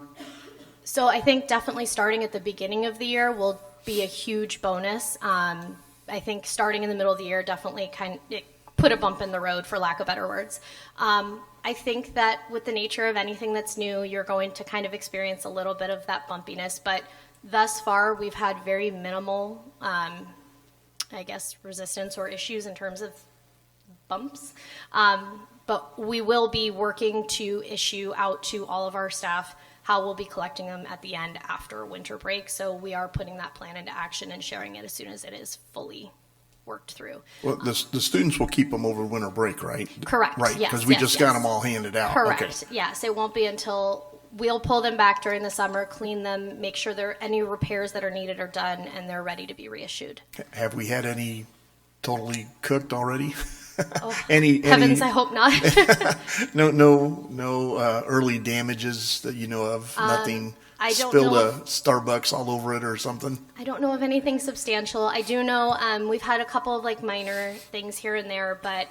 So I think definitely starting at the beginning of the year will be a huge bonus. I think starting in the middle of the year definitely it put a bump in the road, for lack of better words. I think that with the nature of anything that's new, you're going to kind of experience a little bit of that bumpiness, but thus far we've had very minimal, resistance or issues in terms of bumps. But we will be working to issue out to all of our staff how we'll be collecting them at the end after winter break. So we are putting that plan into action and sharing it as soon as it is fully worked through. Well, the students will keep them over winter break, right? Correct. Right, Yes, because we yes, just yes. got them all handed out. Correct. Okay. Yes, it won't be until we'll pull them back during the summer, clean them, make sure any repairs that are needed are done, and they're ready to be reissued. Have we had any totally cooked already? Oh, any heavens, I hope not. no early damages that you know of? Nothing I don't spilled know a Starbucks all over it or something? I don't know of anything substantial. I do know we've had a couple of minor things here and there, but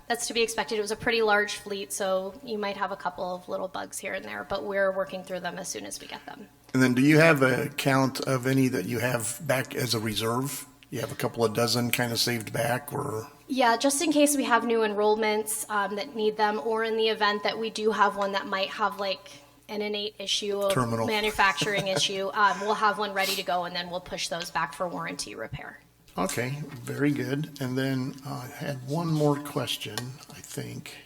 that's to be expected. It was a pretty large fleet, so you might have a couple of little bugs here and there, but we're working through them as soon as we get them. And then do you have a count of any that you have back as a reserve? You have a couple of dozen kind of saved back, or? Yeah, just in case we have new enrollments that need them, or in the event that we do have one that might have an innate issue of Terminal. manufacturing issue, we'll have one ready to go, and then we'll push those back for warranty repair. Okay, very good. And then I had one more question, I think.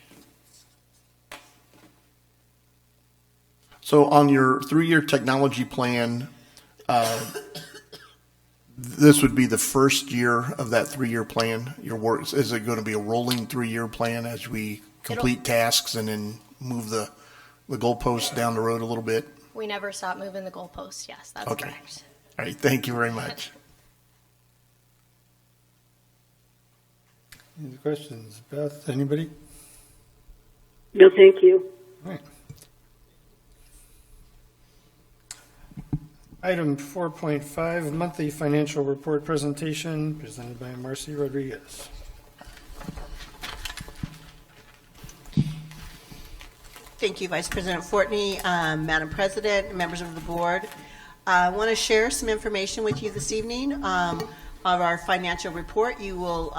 So on your 3-year technology plan, this would be the first year of that 3-year plan. Your work, is it going to be a rolling 3-year plan as we complete tasks and then move the goalposts down the road a little bit? We never stop moving the goalposts. Yes, that's Okay. correct. All right, thank you very much. Any questions? Beth, anybody? No, thank you. All right. Item 4.5, monthly financial report presentation, presented by Marcy Rodriguez. Thank you, Vice President Fortney, Madam President, members of the board. I want to share some information with you this evening of our financial report. You will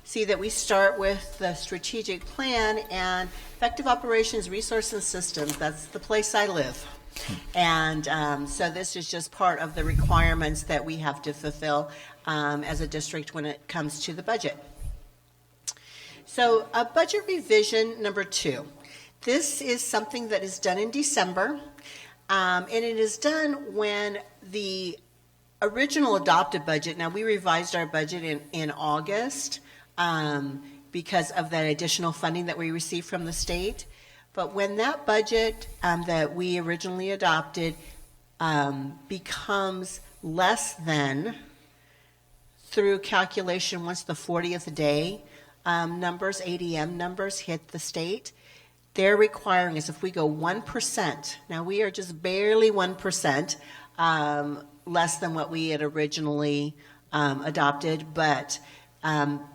see that we start with the strategic plan and effective operations, resource and systems. That's the place I live. And so this is just part of the requirements that we have to fulfill as a district when it comes to the budget. So budget revision number 2. This is something that is done in December, and it is done when the original adopted budget, now we revised our budget in August because of that additional funding that we received from the state. But when that budget that we originally adopted becomes less than, through calculation, once the 40th day numbers, ADM numbers hit the state, they're requiring us, if we go 1%, now we are just barely 1% less than what we had originally adopted, but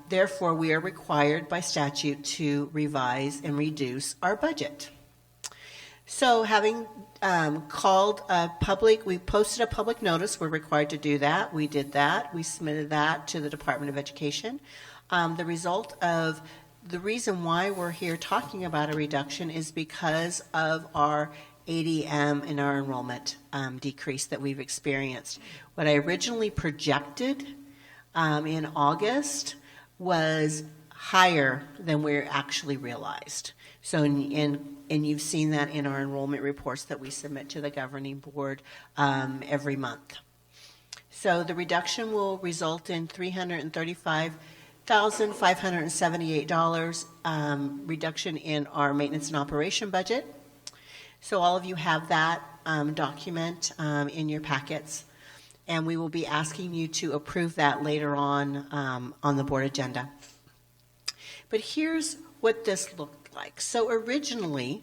therefore we are required by statute to revise and reduce our budget. So having called a public, we posted a public notice, we're required to do that, we did that, we submitted that to the Department of Education. The result of the reason why we're here talking about a reduction is because of our ADM and our enrollment decrease that we've experienced. What I originally projected in August was higher than we actually realized. So, and you've seen that in our enrollment reports that we submit to the governing board every month. So the reduction will result in $335,578 reduction in our maintenance and operation budget. So all of you have that document in your packets, and we will be asking you to approve that later on the board agenda. But here's what this looked like. So originally,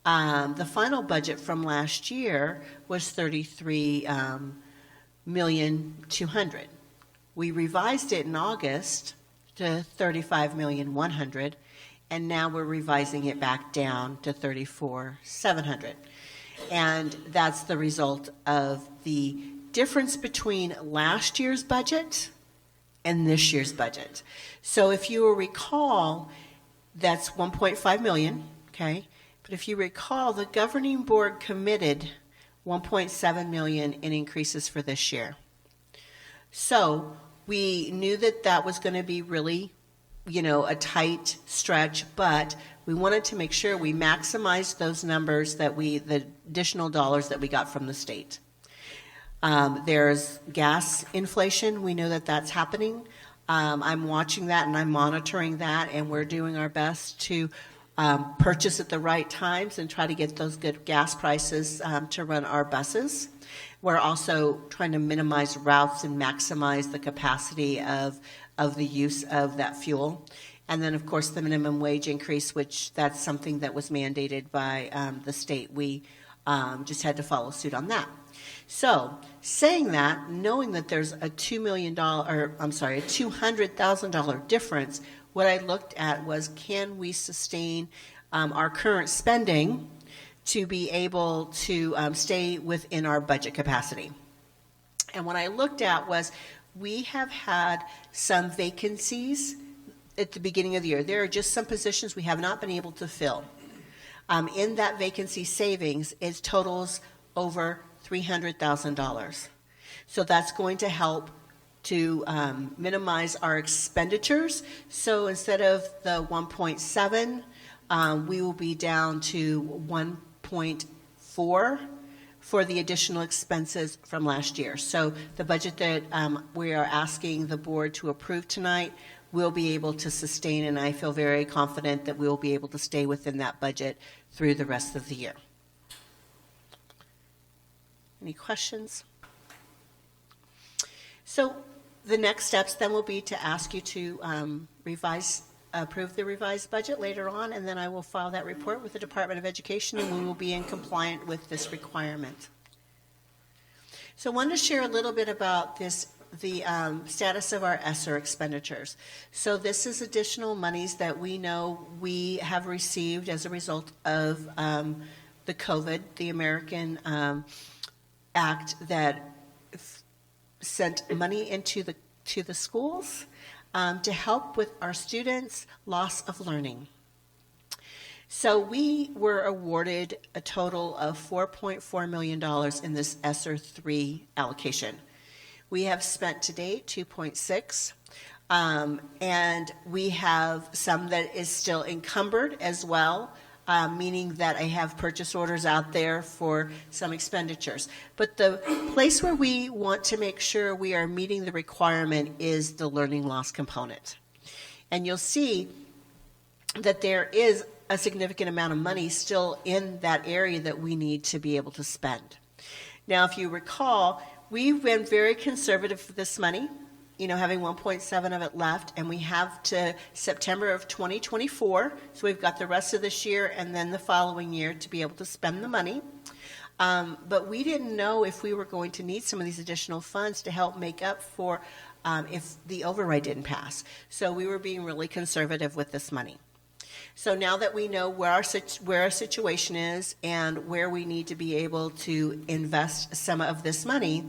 The final budget from last year was $33,200,000. We revised it in August to $35,100,000, and now we're revising it back down to $34,700,000. And that's the result of the difference between last year's budget and this year's budget. So if you will recall, that's $1.5 million, okay? But if you recall, the governing board committed $1.7 million in increases for this year. So we knew that that was going to be really, a tight stretch, but we wanted to make sure we maximized those numbers the additional dollars that we got from the state. There's gas inflation. We know that that's happening. I'm watching that and I'm monitoring that, and we're doing our best to purchase at the right times and try to get those good gas prices to run our buses. We're also trying to minimize routes and maximize the capacity of the use of that fuel. And then, of course, the minimum wage increase, which that's something that was mandated by the state. We just had to follow suit on that. So, saying that, knowing that there's a $200,000 difference, what I looked at was, can we sustain our current spending to be able to stay within our budget capacity? And what I looked at was, we have had some vacancies at the beginning of the year. There are just some positions we have not been able to fill. In that vacancy savings, it totals over $300,000. So that's going to help to minimize our expenditures. So instead of the 1.7, we will be down to 1.4 for the additional expenses from last year. So the budget that we are asking the board to approve tonight will be able to sustain, and I feel very confident that we will be able to stay within that budget through the rest of the year. Any questions? So the next steps then will be to ask you to approve the revised budget later on, and then I will file that report with the Department of Education, and we will be in compliant with this requirement. So I wanted to share a little bit about the status of our ESSER expenditures. So this is additional monies that we know we have received as a result of the COVID, the American Act that sent money into the schools to help with our students' loss of learning. So we were awarded a total of $4.4 million in this ESSER 3 allocation. We have spent to date 2.6, and we have some that is still encumbered as well, meaning that I have purchase orders out there for some expenditures. But the place where we want to make sure we are meeting the requirement is the learning loss component. And you'll see that there is a significant amount of money still in that area that we need to be able to spend. Now, if you recall, we've been very conservative with this money, having 1.7 of it left, and we have to September of 2024, so we've got the rest of this year and then the following year to be able to spend the money. But we didn't know if we were going to need some of these additional funds to help make up for if the override didn't pass. So we were being really conservative with this money. So now that we know where our situation is and where we need to be able to invest some of this money,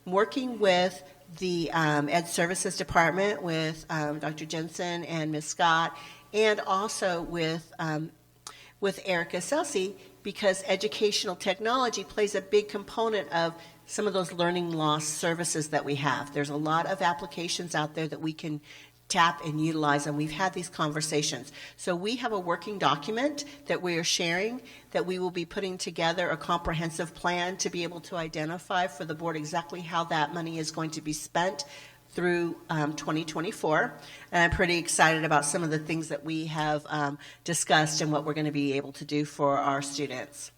working with the Ed Services Department with Dr. Jensen and Ms. Scott, and also with Erica Celsi, because educational technology plays a big component of some of those learning loss services that we have. There's a lot of applications out there that we can tap and utilize, and we've had these conversations. So we have a working document that we are sharing, that we will be putting together a comprehensive plan to be able to identify for the board exactly how that money is going to be spent through 2024. And I'm pretty excited about some of the things that we have discussed and what we're going to be able to do for our students.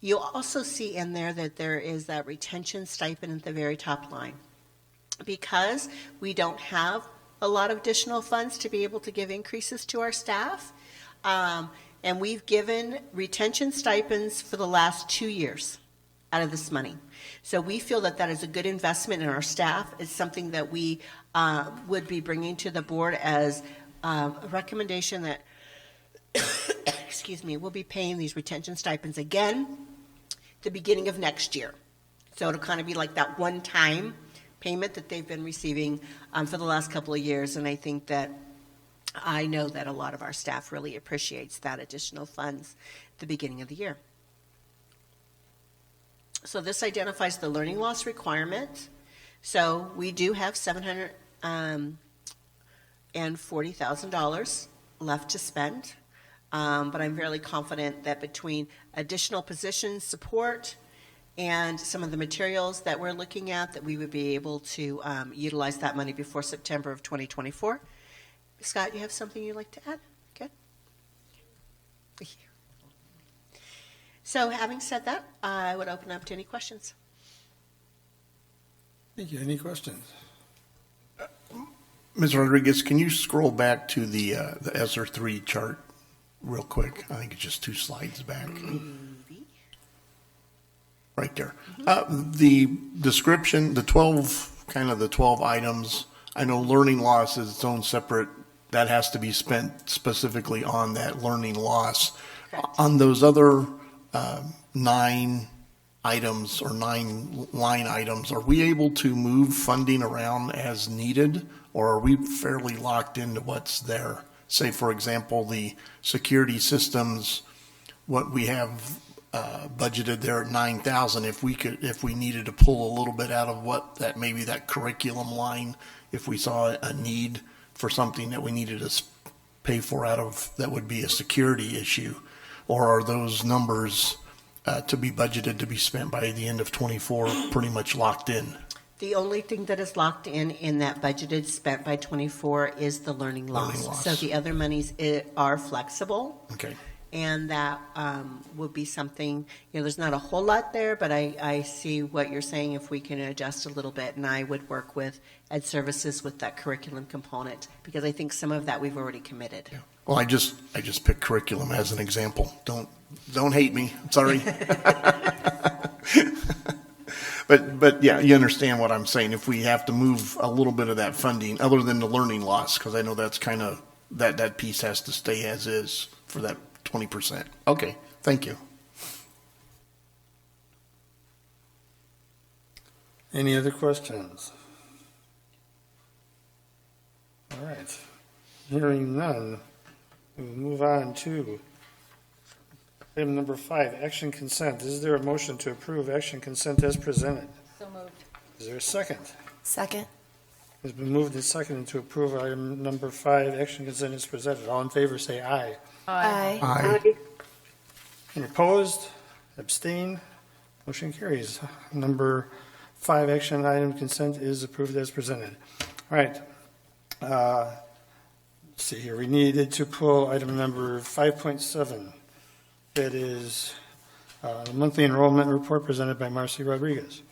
You'll also see in there that there is that retention stipend at the very top line. Because we don't have a lot of additional funds to be able to give increases to our staff, and And we've given retention stipends for the last 2 years out of this money. So we feel that that is a good investment in our staff. It's something that we would be bringing to the board as a recommendation that, excuse me, we'll be paying these retention stipends again the beginning of next year. So it'll kind of be like that one-time payment that they've been receiving for the last couple of years. And I know that a lot of our staff really appreciates that additional funds at the beginning of the year. So this identifies the learning loss requirement. So we do have $740,000 left to spend, but I'm fairly confident that between additional positions, support, and some of the materials that we're looking at, that we would be able to utilize that money before September of 2024. Scott, you have something you'd like to add? Good. So having said that, I would open up to any questions. Thank you. Any questions? Ms. Rodriguez, can you scroll back to the ESER 3 chart real quick? I think it's just 2 slides back. Right there. The description, the 12 items, I know learning loss is its own separate, that has to be spent specifically on that learning loss. Correct. On those other 9 items or 9 line items, are we able to move funding around as needed, or are we fairly locked into what's there? Say, for example, the security systems, what we have budgeted there at 9,000. If we needed to pull a little bit out of maybe that curriculum line, if we saw a need for something that we needed to pay for out of, that would be a security issue, or are those numbers to be budgeted to be spent by the end of 24 pretty much locked in? The only thing that is locked in that budgeted spent by 24 is the learning loss. So the other monies are flexible. Okay. And that would be something, there's not a whole lot there, but I see what you're saying, if we can adjust a little bit, and I would work with Ed Services with that curriculum component, because I think some of that we've already committed. Yeah. Well, I just picked curriculum as an example. Don't hate me. I'm sorry. But yeah, you understand what I'm saying. If we have to move a little bit of that funding, other than the learning loss, because I know that's kind of, that piece has to stay as is for that 20%. Okay, thank you. Any other questions? All right. Hearing none, we'll move on to item number 5, action consent. Is there a motion to approve action consent as presented? So moved. Is there a second? Second. It's been moved and seconded to approve item number 5, action consent as presented. All in favor, say aye. Aye. Aye. Any opposed? Abstain? Motion carries. Number 5, action item consent is approved as presented. All right. Let's see here. We needed to pull item number 5.7. That is the monthly enrollment report presented by Marcy Rodriguez.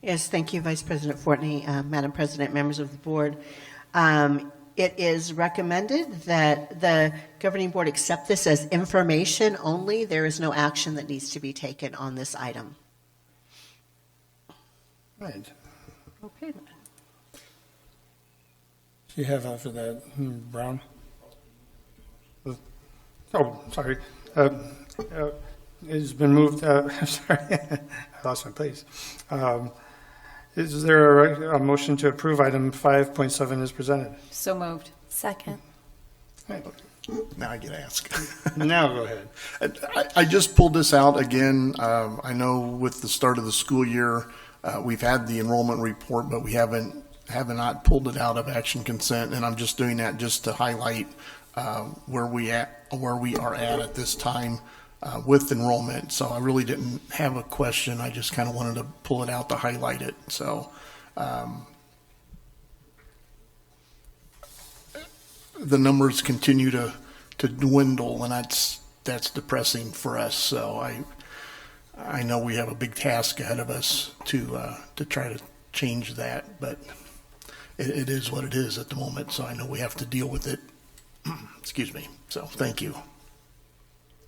Yes, thank you, Vice President Fortney, Madam President, members of the board. It is recommended that the governing board accept this as information only. There is no action that needs to be taken on this item. Right. Okay then. Do you have after that, Brown? Oh, sorry. It's been moved. Sorry, I lost my place. Is there a motion to approve item 5.7 as presented? So moved. Second. Right. Now I get to ask. Now go ahead. I just pulled this out again. I know with the start of the school year, we've had the enrollment report, but we haven't not pulled it out of action consent, and I'm just doing that just to highlight where we are at this time with enrollment. So I really didn't have a question. I just kind of wanted to pull it out to highlight it. So the numbers continue to dwindle, and that's depressing for us. So I know we have a big task ahead of us to try to change that, but it is what it is at the moment. So I know we have to deal with it Excuse me. So thank you.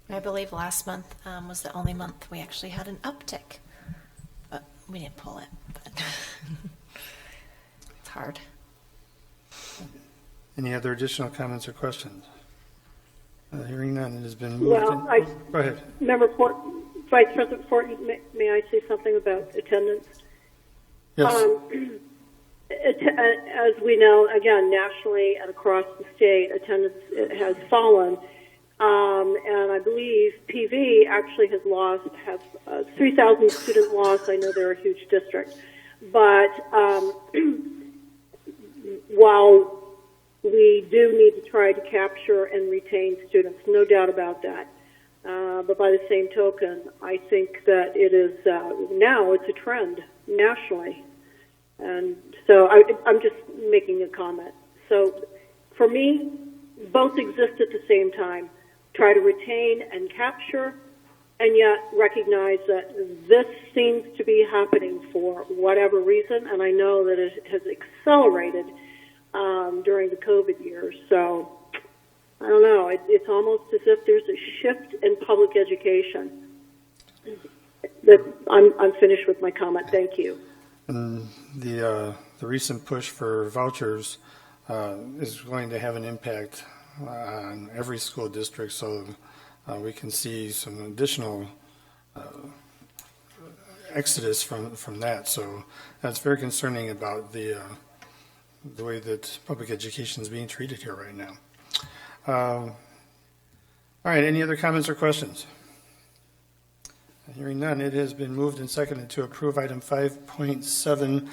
I believe last month was the only month we actually had an uptick, but we didn't pull it. But it's hard. Any other additional comments or questions? Hearing none, it has been moved. Well, Go ahead. Vice President Fortin, may I say something about attendance? Yes. As we know, again, nationally and across the state, attendance has fallen. And I believe PV actually has 3,000 student loss. I know they're a huge district. But while we do need to try to capture and retain students, no doubt about that. But by the same token, I think that it is now it's a trend nationally. And so I'm just making a comment. So for me, both exist at the same time. Try to retain and capture, and yet recognize that this seems to be happening for whatever reason, and I know that it has accelerated during the COVID years. So I don't know. It's almost as if there's a shift in public education. I'm finished with my comment. Thank you. And the recent push for vouchers is going to have an impact on every school district, so we can see some additional exodus from that. So that's very concerning about the way that public education is being treated here right now. All right, any other comments or questions? Hearing none, it has been moved and seconded to approve item 5.7,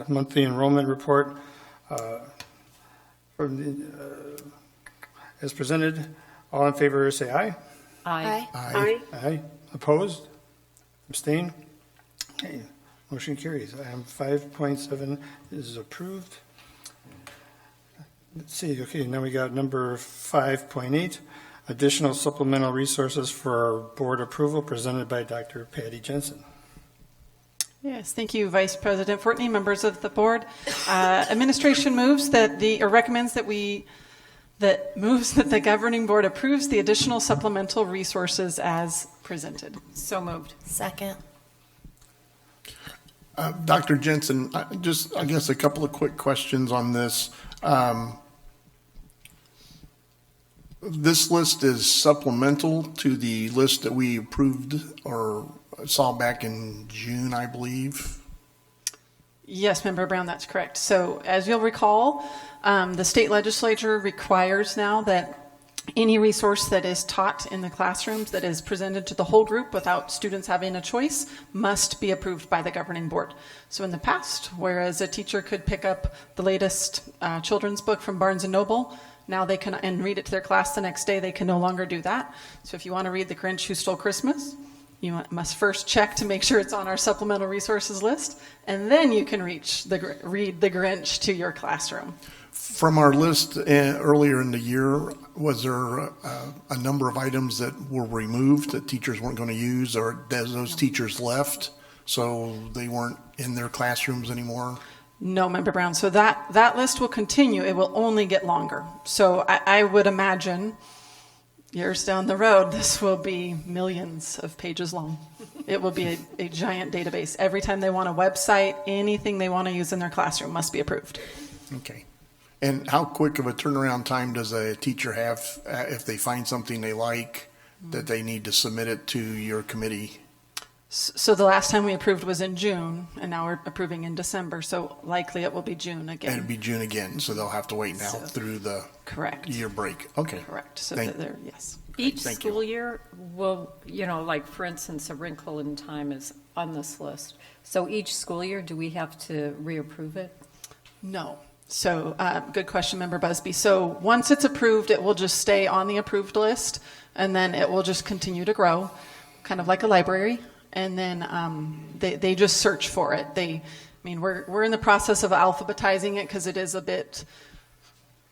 monthly enrollment report as presented. All in favor say aye. Aye. Aye. Aye. Opposed? Abstain? Okay, motion carries. Item 5.7 is approved. Let's see, okay, now we got number 5.8, additional supplemental resources for board approval presented by Dr. Patty Jensen. Yes, thank you, Vice President Fortney, members of the board. Administration recommends that the governing board approves the additional supplemental resources as presented. So moved. Second. Dr. Jensen, I guess a couple of quick questions on this. This list is supplemental to the list that we approved or saw back in June, I believe. Yes, Member Brown, that's correct. So as you'll recall, the state legislature requires now that any resource that is taught in the classrooms that is presented to the whole group without students having a choice must be approved by the governing board. So in the past, whereas a teacher could pick up the latest children's book from Barnes & Noble, now they can and read it to their class the next day, they can no longer do that. So if you want to read The Grinch Who Stole Christmas, you must first check to make sure it's on our supplemental resources list, and then you can read The Grinch to your classroom. From our list earlier in the year, was there a number of items that were removed that teachers weren't going to use, or those teachers left so they weren't in their classrooms anymore? No, Member Brown. So that list will continue. It will only get longer. So I would imagine years down the road, this will be millions of pages long. It will be a giant database. Every time they want a website, anything they want to use in their classroom must be approved. Okay. And how quick of a turnaround time does a teacher have if they find something they like that they need to submit it to your committee? So the last time we approved was in June, and now we're approving in December. So likely it will be June again. It'll be June again, so they'll have to wait now through the year break. Okay. Correct. So yes. Each school year will, like for instance, A Wrinkle in Time is on this list. So each school year, do we have to reapprove it? No. So good question, Member Busby. So once it's approved, it will just stay on the approved list, and then it will just continue to grow, kind of like a library. And then they just search for it. We're in the process of alphabetizing it because it is a bit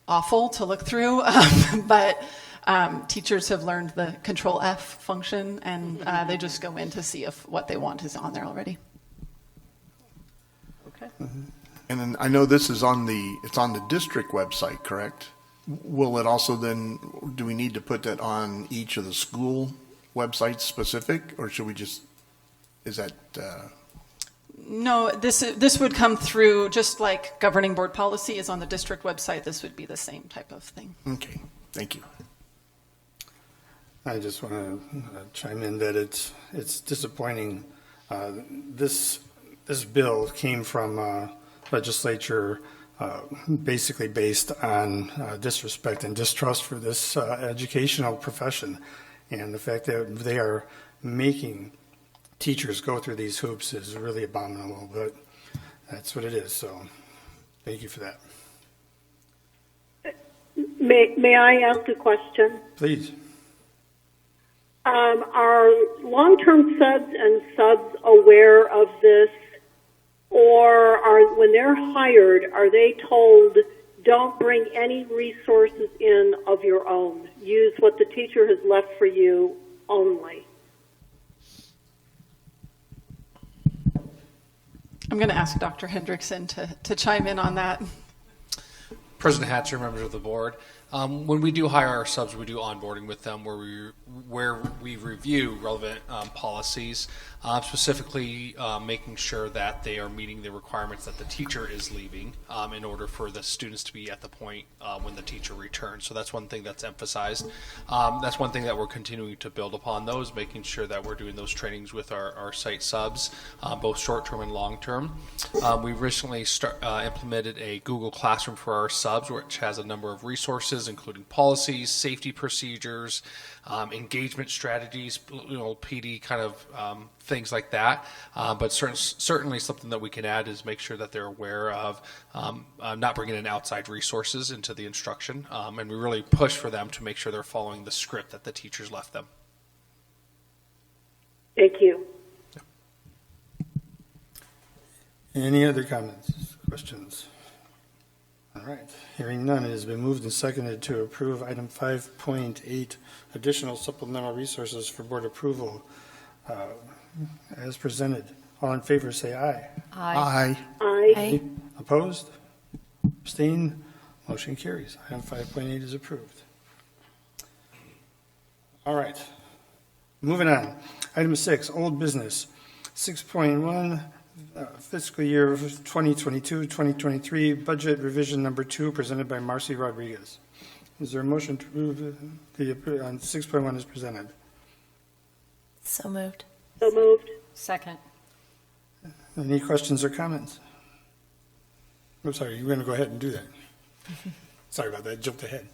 awful to look through, but teachers have learned the Control F function, and they just go in to see if what they want is on there already. Okay. And then I know this is on the district website, correct? Will it also then, do we need to put that on each of the school websites specific, or should we just, is that, No, this would come through, just like governing board policy is on the district website, this would be the same type of thing. okay, thank you. I just want to chime in that it's disappointing. This bill came from legislature basically based on disrespect and distrust for this educational profession, and the fact that they are making teachers go through these hoops is really abominable. But that's what it is. So, thank you for that. May I ask a question? Please. Are long-term subs and subs aware of this, or when they're hired, are they told, don't bring any resources in of your own? Use what the teacher has left for you only? I'm going to ask Dr. Hendrickson to chime in on that. President Hatcher, members of the board, when we do hire our subs, we do onboarding with them where we review relevant policies, specifically making sure that they are meeting the requirements that the teacher is leaving in order for the students to be at the point when the teacher returns. So that's one thing that's emphasized. That's one thing that we're continuing to build upon those, making sure that we're doing those trainings with our site subs, both short-term and long-term. We recently implemented a Google Classroom for our subs, which has a number of resources, including policies, safety procedures, engagement strategies, PD kind of things like that. But certainly something that we can add is make sure that they're aware of not bringing in outside resources into the instruction. And we really push for them to make sure they're following the script that the teachers left them. Thank you. Any other comments, questions? All right. Hearing none, it has been moved and seconded to approve item 5.8, additional supplemental resources for board approval as presented. All in favor, say aye. Aye. Aye. Opposed? Abstained? Motion carries. Item 5.8 is approved. All right. Moving on. Item 6, old business. 6.1, fiscal year 2022-2023 budget revision number 2 presented by Marcy Rodriguez. Is there a motion to approve on 6.1 is presented? So moved. So moved. Second. Any questions or comments? I'm sorry, you're going to go ahead and do that. Sorry about that, jumped ahead.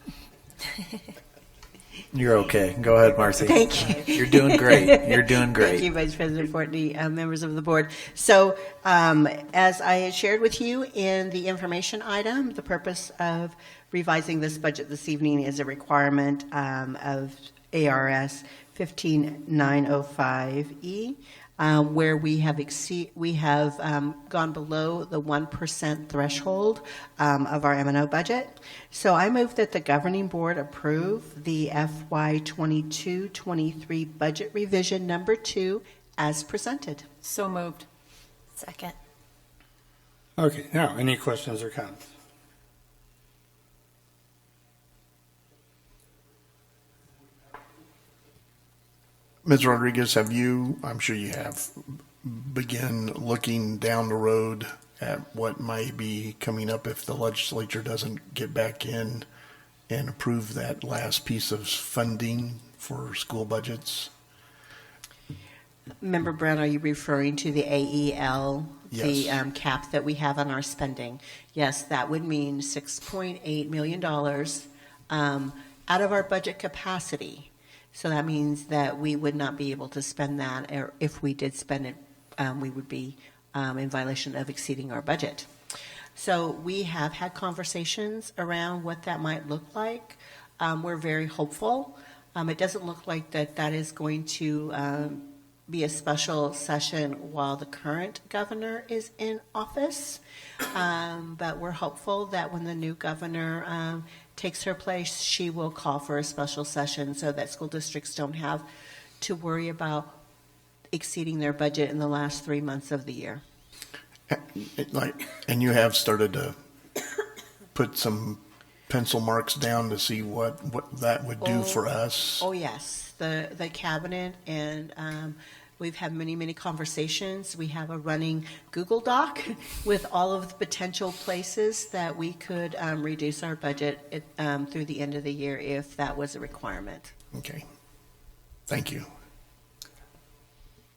You're okay. Go ahead, Marcy. Thank you. You're doing great. You're doing great. Thank you, Vice President Fortney, members of the board. So as I had shared with you in the information item, the purpose of revising this budget this evening is a requirement of ARS 15905E, where we have gone below the 1% threshold of our M&O budget. So I move that the governing board approve the FY 22-23 budget revision number 2 as presented. So moved. Second. Okay, now, any questions or comments? Ms. Rodriguez, have you, I'm sure you have, begin looking down the road at what might be coming up if the legislature doesn't get back in and approve that last piece of funding for school budgets? Member Brown, are you referring to the AEL, Yes. the cap that we have on our spending? Yes, that would mean $6.8 million out of our budget capacity. So that means that we would not be able to spend that, or if we did spend it, we would be in violation of exceeding our budget. So we have had conversations around what that might look like. We're very hopeful. It doesn't look like that is going to be a special session while the current governor is in office. But we're hopeful that when the new governor takes her place, she will call for a special session so that school districts don't have to worry about exceeding their budget in the last 3 months of the year. And you have started to put some pencil marks down to see what that would do for us? Oh, yes, the cabinet, and we've had many conversations. We have a running Google Doc with all of the potential places that we could reduce our budget through the end of the year if that was a requirement. Okay. Thank you.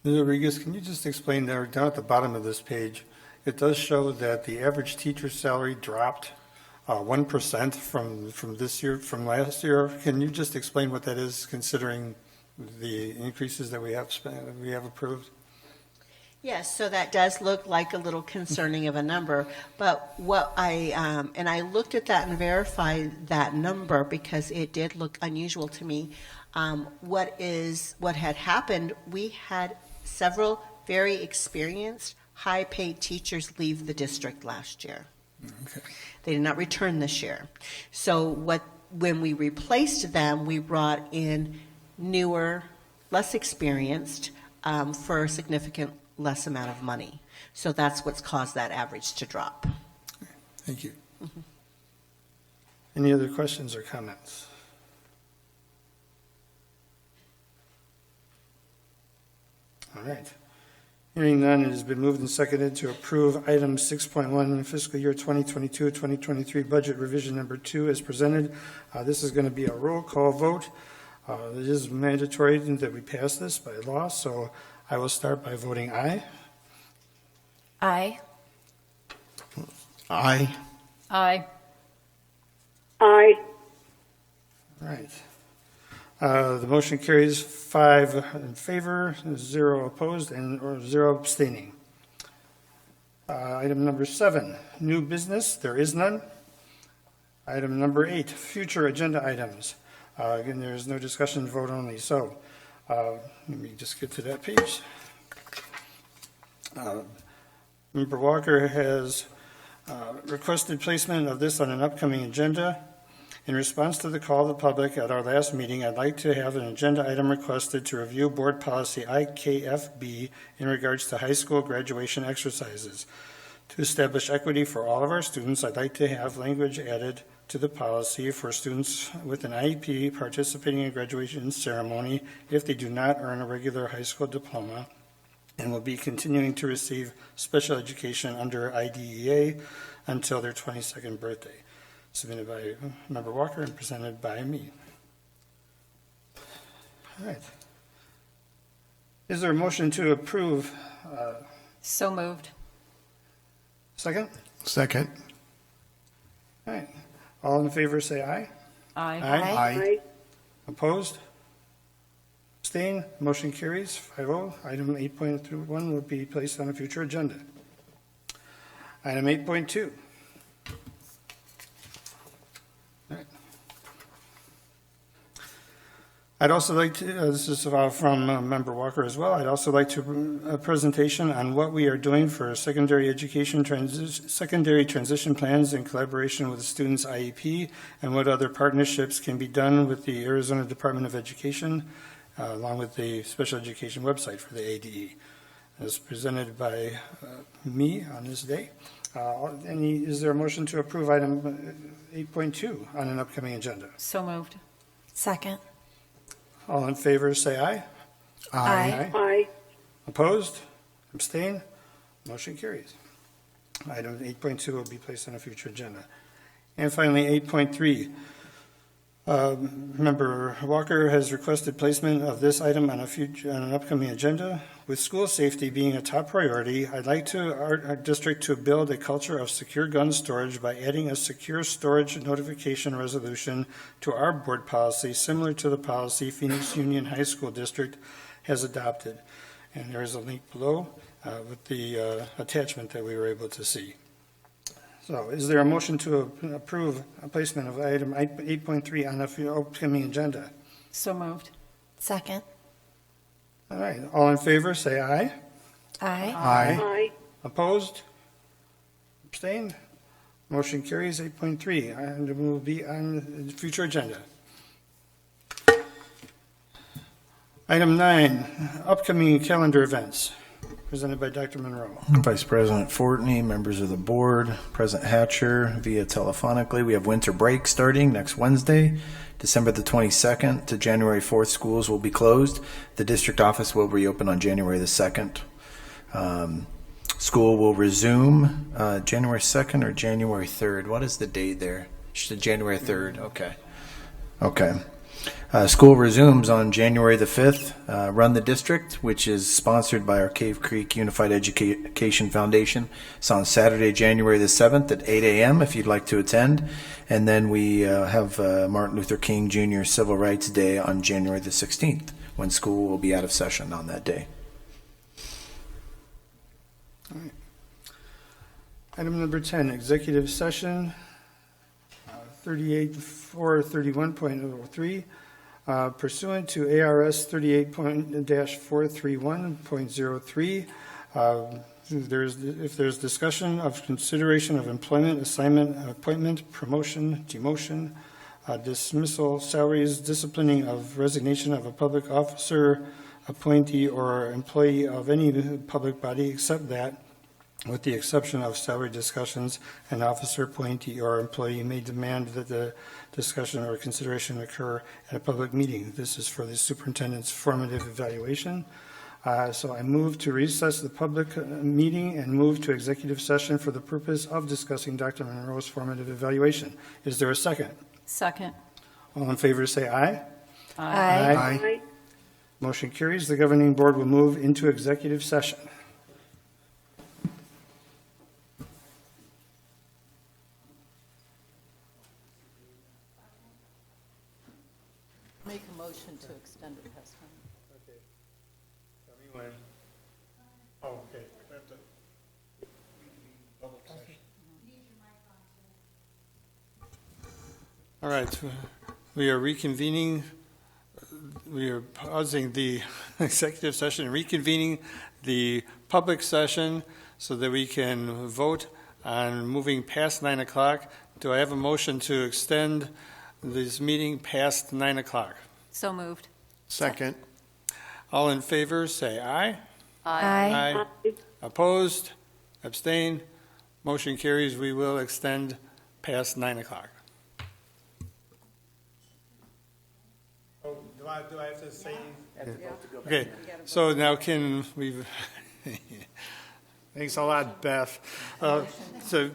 Ms. Rodriguez, can you just explain there, down at the bottom of this page, it does show that the average teacher salary dropped 1% from this year, from last year. Can you just explain what that is, considering the increases that we have approved? Yes, so that does look like a little concerning of a number, but what and I looked at that and verified that number because it did look unusual to me. What had happened, we had several very experienced, high-paid teachers leave the district last year. Okay. They did not return this year. So when we replaced them, we brought in newer, less experienced, for a significant less amount of money. So that's what's caused that average to drop. Thank you. Any other questions or comments? All right. Hearing none, it has been moved and seconded to approve item 6.1 in fiscal year 2022-2023 budget revision number 2 as presented. This is going to be a roll call vote. It is mandatory that we pass this by law, so I will start by voting aye. Aye. Aye. Aye. Aye. All right. The motion carries 5 in favor, 0 opposed, or 0 abstaining. Item number 7, new business. There is none. Item number 8, future agenda items. Again, there is no discussion, vote only. So let me just get to that page. Member Walker has requested placement of this on an upcoming agenda. In response to the call of the public at our last meeting, I'd like to have an agenda item requested to review board policy IKFB in regards to high school graduation exercises. To establish equity for all of our students, I'd like to have language added to the policy for students with an IEP participating in a graduation ceremony if they do not earn a regular high school diploma and will be continuing to receive special education under IDEA until their 22nd birthday. Submitted by Member Walker and presented by me. All right. Is there a motion to approve? So moved. Second? Second. All right. All in favor say aye. Aye. Aye. Opposed? Abstain? Motion carries 5-0. Item 8.1 will be placed on a future agenda. Item 8.2. I'd also like to, this is from Member Walker as well, I'd also like to a presentation on what we are doing for secondary education secondary transition plans in collaboration with the students' IEP and what other partnerships can be done with the Arizona Department of Education along with the special education website for the ADE. As presented by me on this day. Is there a motion to approve item 8.2 on an upcoming agenda? So moved. Second. All in favor, say aye. Aye. Aye. Opposed? Abstain? Motion carries. Item 8.2 will be placed on a future agenda. And finally, 8.3. Member Walker has requested placement of this item on an upcoming agenda. With school safety being a top priority, I'd like our district to build a culture of secure gun storage by adding a secure storage notification resolution to our board policy, similar to the policy Phoenix Union High School District has adopted. And there is a link below with the attachment that we were able to see. So is there a motion to approve a placement of item 8.3 on the upcoming agenda? So moved. Second. All right, all in favor, say aye. Aye. Aye. Aye. Opposed? Abstained? Motion carries 8.3 and it will be on the future agenda. Item 9, upcoming calendar events. presented by Dr. Monroe. Vice President Fortney, members of the board, President Hatcher via telephonically. We have winter break starting next Wednesday, December the 22nd to January 4th. Schools will be closed. The district office will reopen on January the 2nd. School will resume January 2nd or January 3rd. What is the date there? January 3rd. Okay. Okay. School resumes on January the 5th. Run the District, which is sponsored by our Cave Creek Unified Education Foundation. It's on Saturday, January the 7th at 8 a.m. if you'd like to attend. And then we have Martin Luther King Jr. Civil Rights Day on January the 16th, when school will be out of session on that day. All right. Item number 10, executive session, 38-431.03. Pursuant to ARS 38-431.03, if there's discussion of consideration of employment, assignment, appointment, promotion, demotion, dismissal, salaries, disciplining of resignation of a public officer, appointee, or employee of any public body except that, with the exception of salary discussions, an officer, appointee, or employee may demand that the discussion or consideration occur at a public meeting. This is for the superintendent's formative evaluation. So I move to recess the public meeting and move to executive session for the purpose of discussing Dr. Monroe's formative evaluation. Is there a second? Second. All in favor say aye. Aye. Aye. Motion carries. The governing board will move into executive session. Make a motion to extend it past time. Okay. Tell me when. Oh, okay. All right, we are reconvening. We are pausing the executive session and reconvening the public session so that we can vote on moving past 9 o'clock. Do I have a motion to extend this meeting past 9 o'clock? So moved. Second. All in favor, say aye. Aye. Aye. Opposed? Abstain? Motion carries. We will extend past 9 o'clock. Oh, do I have to say? Okay, so now can we, thanks a lot, Beth. So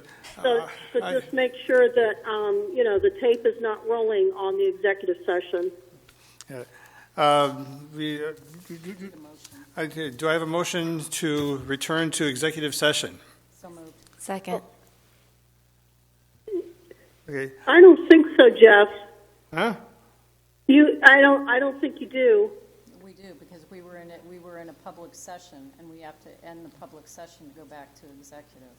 just make sure that, the tape is not rolling on the executive session. Do I have a motion to return to executive session? So moved. Second. Okay. I don't think so, Jeff. Huh? I don't think you do. We do, because we were in a public session, and we have to end the public session to go back to executive.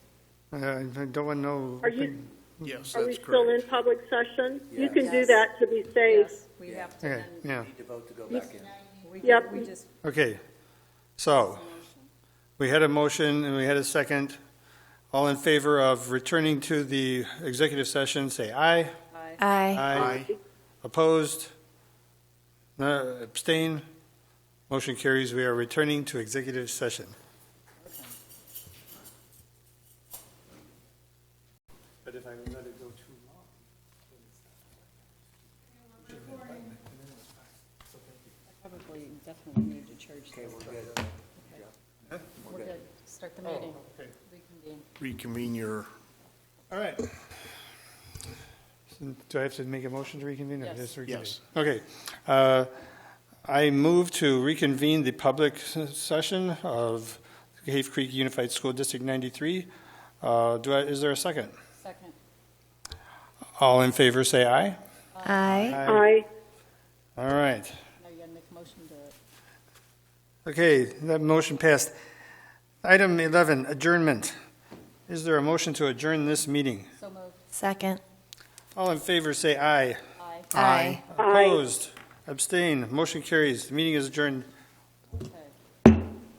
I don't want to know. Are you? Yes, Are we that's still correct. in public session? You Yes. can do that to be safe. Yes, we have to Okay, end. yeah. Need to vote to go back in. Yep. We just, Okay, so we had a motion and we had a second. All in favor of returning to the executive session, say aye. Aye. Aye. Opposed? No, abstain? Motion carries. We are returning to executive session. But if I let it go too long. probably definitely need to charge. Okay, we're good. Okay. We're good. Start the meeting. Okay. Reconvene. Reconvene your. All right. So do I have to make a motion to reconvene? Or Yes. just reconvene? Yes. Okay. I move to reconvene the public session of Cave Creek Unified School District 93. Is there a second? Second. All in favor, say aye. Aye. Aye. All right. Now you got to make a motion to. Okay, that motion passed. Item 11, adjournment. Is there a motion to adjourn this meeting? So moved. Second. All in favor, say aye. Aye. Aye. Opposed? Abstain? Motion carries. The meeting is adjourned. Okay.